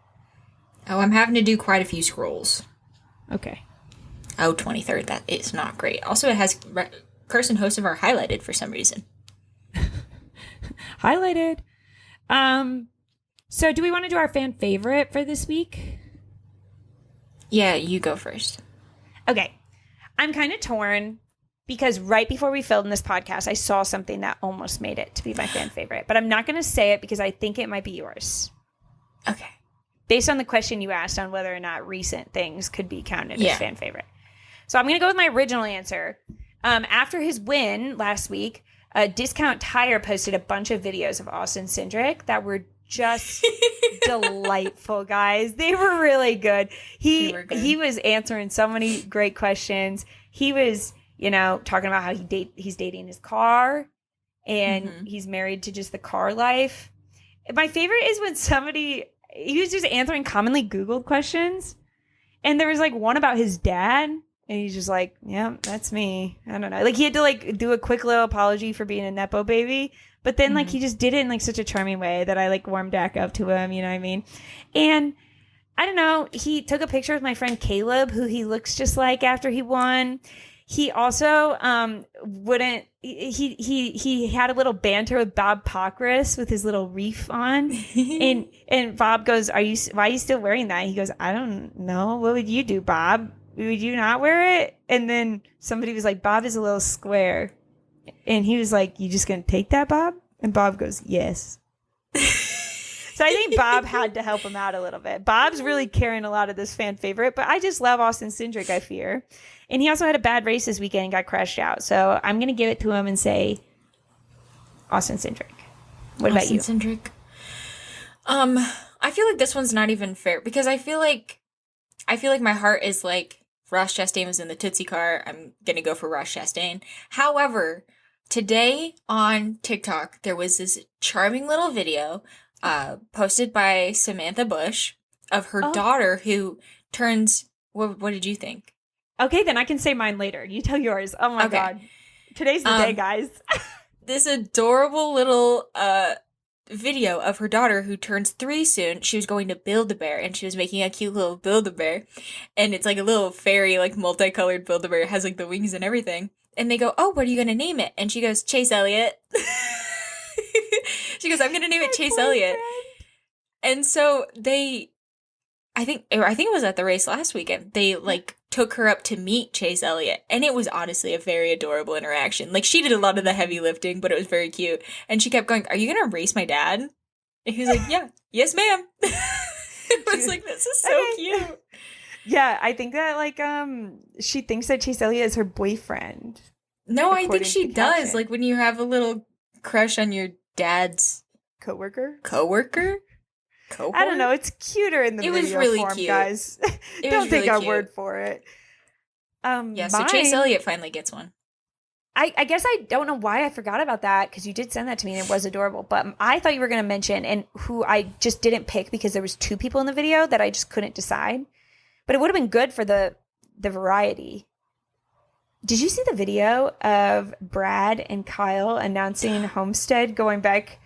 [SPEAKER 2] Oh, I'm having to do quite a few scrolls.
[SPEAKER 1] Okay.
[SPEAKER 2] Oh, 23rd. That is not great. Also, it has Carson Hocevar highlighted for some reason.
[SPEAKER 1] Highlighted. So do we want to do our fan favorite for this week?
[SPEAKER 2] Yeah, you go first.
[SPEAKER 1] Okay. I'm kind of torn because right before we filmed this podcast, I saw something that almost made it to be my fan favorite. But I'm not going to say it because I think it might be yours.
[SPEAKER 2] Okay.
[SPEAKER 1] Based on the question you asked on whether or not recent things could be counted as fan favorite. So I'm going to go with my original answer. After his win last week, Discount Tire posted a bunch of videos of Austin Cindric that were just delightful, guys. They were really good. He was answering so many great questions. He was, talking about how he's dating his car and he's married to just the car life. My favorite is when he was just answering commonly Googled questions. And there was like one about his dad. And he's just like, yeah, that's me. I don't know. Like he had to like do a quick little apology for being a Nepo baby. But then like he just did it in like such a charming way that I like warmed back up to him. You know what I mean? And I don't know. He took a picture with my friend Caleb, who he looks just like after he won. He also he had a little banter with Bob Pockris with his little reef on. and Bob goes, why are you still wearing that? He goes, I don't know. What would you do, Bob? Would you not wear it? And then somebody was like, Bob is a little square. And he was like, you just going to take that, Bob? And Bob goes, yes. So I think Bob had to help him out a little bit. Bob's really carrying a lot of this fan favorite, but I just love Austin Cindric, I fear. And he also had a bad race this weekend and got crashed out. So I'm going to give it to him and say Austin Cindric. What about you?
[SPEAKER 2] Austin Cindric. I feel like this one's not even fair because I feel like my heart is like, Ross Chastain was in the Tootsie car. I'm going to go for Ross Chastain. However, today on TikTok, there was this charming little video posted by Samantha Bush of her daughter who turns... What did you think?
[SPEAKER 1] Okay, then I can say mine later. You tell yours. Oh my God. Today's the day, guys.
[SPEAKER 2] This adorable little... video of her daughter who turns 3 soon. She was going to Build-A-Bear and she was making a cute little Build-A-Bear, and it's like a little fairy, like multicolored Build-A-Bear. It has like the wings and everything, and they go, oh, what are you gonna name it? And she goes, Chase Elliott. She goes, I'm gonna name it Chase Elliott. And so I think it was at the race last weekend, they like took her up to meet Chase Elliott, and it was honestly a very adorable interaction. Like, she did a lot of the heavy lifting, but it was very cute. And she kept going, are you gonna race my dad? And he was like, yeah, yes ma'am. It was like, this is so cute.
[SPEAKER 1] Yeah, I think that like she thinks that Chase Elliott is her boyfriend.
[SPEAKER 2] No, I think she does. Like when you have a little crush on your dad's
[SPEAKER 1] coworker.
[SPEAKER 2] Cohort?
[SPEAKER 1] I don't know. It's cuter in the video
[SPEAKER 2] was really
[SPEAKER 1] form,
[SPEAKER 2] cute.
[SPEAKER 1] Guys. Don't take our word for it.
[SPEAKER 2] So Chase Elliott finally gets one.
[SPEAKER 1] I guess I don't know why I forgot about that because you did send that to me and it was adorable. But I thought you were going to mention, and who I just didn't pick because there was 2 people in the video that I just couldn't decide. But it would have been good for the variety. Did you see the video of Brad and Kyle announcing Homestead going back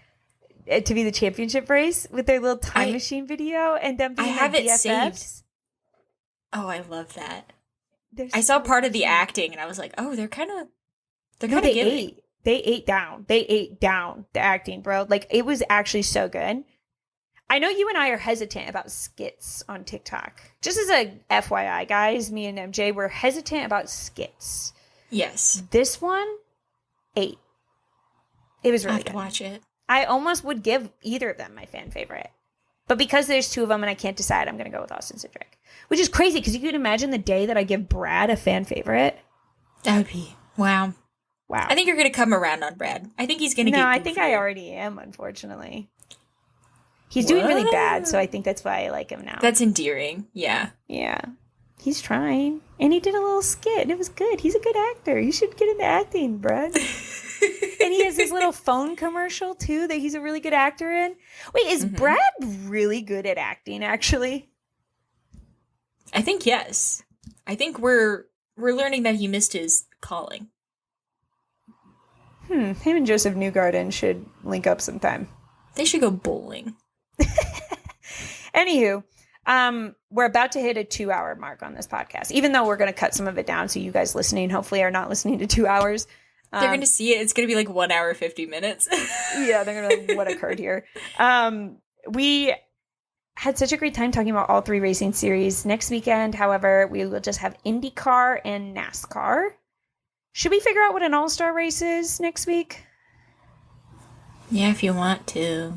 [SPEAKER 1] to be the championship race with their little time machine video and them being
[SPEAKER 2] I have it
[SPEAKER 1] BFFs.
[SPEAKER 2] saved. Oh, I love that. I
[SPEAKER 1] So
[SPEAKER 2] saw part of the
[SPEAKER 1] cute.
[SPEAKER 2] acting and I was like, oh, they're kind of
[SPEAKER 1] No,
[SPEAKER 2] giving.
[SPEAKER 1] They ate down the acting, bro. Like, it was actually so good. I know you and I are hesitant about skits on TikTok. Just as a FYI, guys, me and MJ were hesitant about skits.
[SPEAKER 2] Yes.
[SPEAKER 1] This one, 8. It was really
[SPEAKER 2] I have
[SPEAKER 1] good.
[SPEAKER 2] to watch it.
[SPEAKER 1] I almost would give either of them my fan favorite. But because there's 2 of them and I can't decide, I'm going to go with Austin Cindric. Which is crazy, because you can imagine the day that I give Brad a fan favorite.
[SPEAKER 2] That would be, wow.
[SPEAKER 1] Wow.
[SPEAKER 2] I think you're going to come around on Brad. I think he's going to get
[SPEAKER 1] No, I
[SPEAKER 2] goofier.
[SPEAKER 1] think I already am, unfortunately. He's doing really bad, so I think that's why I like him now.
[SPEAKER 2] That's endearing. Yeah.
[SPEAKER 1] Yeah. He's trying. And he did a little skit, and it was good. He's a good actor. You should get into acting, Brad. And he has this little phone commercial, too, that he's a really good actor in. Wait, is Brad really good at acting, actually?
[SPEAKER 2] I think yes. I think we're learning that he missed his calling.
[SPEAKER 1] Him and Joseph Newgarden should link up sometime.
[SPEAKER 2] They should go bowling.
[SPEAKER 1] Anywho, we're about to hit a 2-hour mark on this podcast, even though we're going to cut some of it down. So you guys listening, hopefully, are not listening to 2 hours.
[SPEAKER 2] They're going to see it. It's going to be like 1 hour, 50 minutes.
[SPEAKER 1] Yeah, they're going to be like, what occurred here? We had such a great time talking about all 3 racing series. Next weekend, however, we will just have IndyCar and NASCAR. Should we figure out what an all-star race is next week?
[SPEAKER 2] Yeah, if you want to.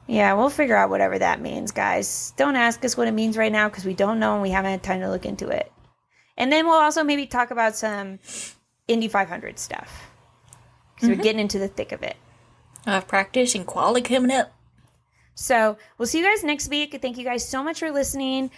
[SPEAKER 1] Yeah, we'll figure out whatever that means, guys. Don't ask us what it means right now because we don't know and we haven't had time to look into it. And then we'll also maybe talk about some Indy 500 stuff because we're getting into the thick of it.
[SPEAKER 2] I have practice and quali coming up.
[SPEAKER 1] So we'll see you guys next week. Thank you guys so much for listening.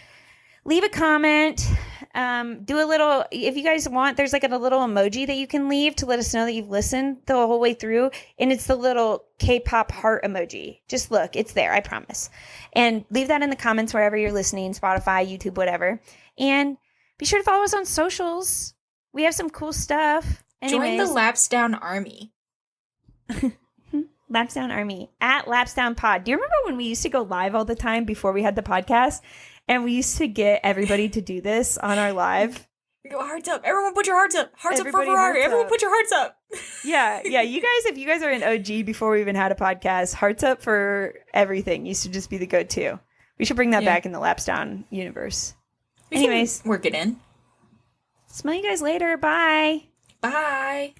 [SPEAKER 1] Leave a comment. Do a little, if you guys want, there's like a little emoji that you can leave to let us know that you've listened the whole way through. And it's the little K-pop heart emoji. Just look, it's there, I promise. And leave that in the comments wherever you're listening, Spotify, YouTube, whatever. And be sure to follow us on socials. We have some cool stuff.
[SPEAKER 2] Join the Laps Down Army.
[SPEAKER 1] Laps Down Army at Laps Down Pod. Do you remember when we used to go live all the time before we had the podcast? And we used to get everybody to do this on our live.
[SPEAKER 2] Go hearts up. Everyone put your hearts up. Hearts
[SPEAKER 1] Everybody
[SPEAKER 2] up for Ferrari.
[SPEAKER 1] hearts
[SPEAKER 2] Everyone
[SPEAKER 1] up.
[SPEAKER 2] put your hearts up.
[SPEAKER 1] Yeah. You guys, if you guys are an OG before we even had a podcast, hearts up for everything used to just be the go-to. We should bring that back in the Laps Down universe. Anyways.
[SPEAKER 2] Work it in.
[SPEAKER 1] Smell you guys later. Bye.
[SPEAKER 2] Bye.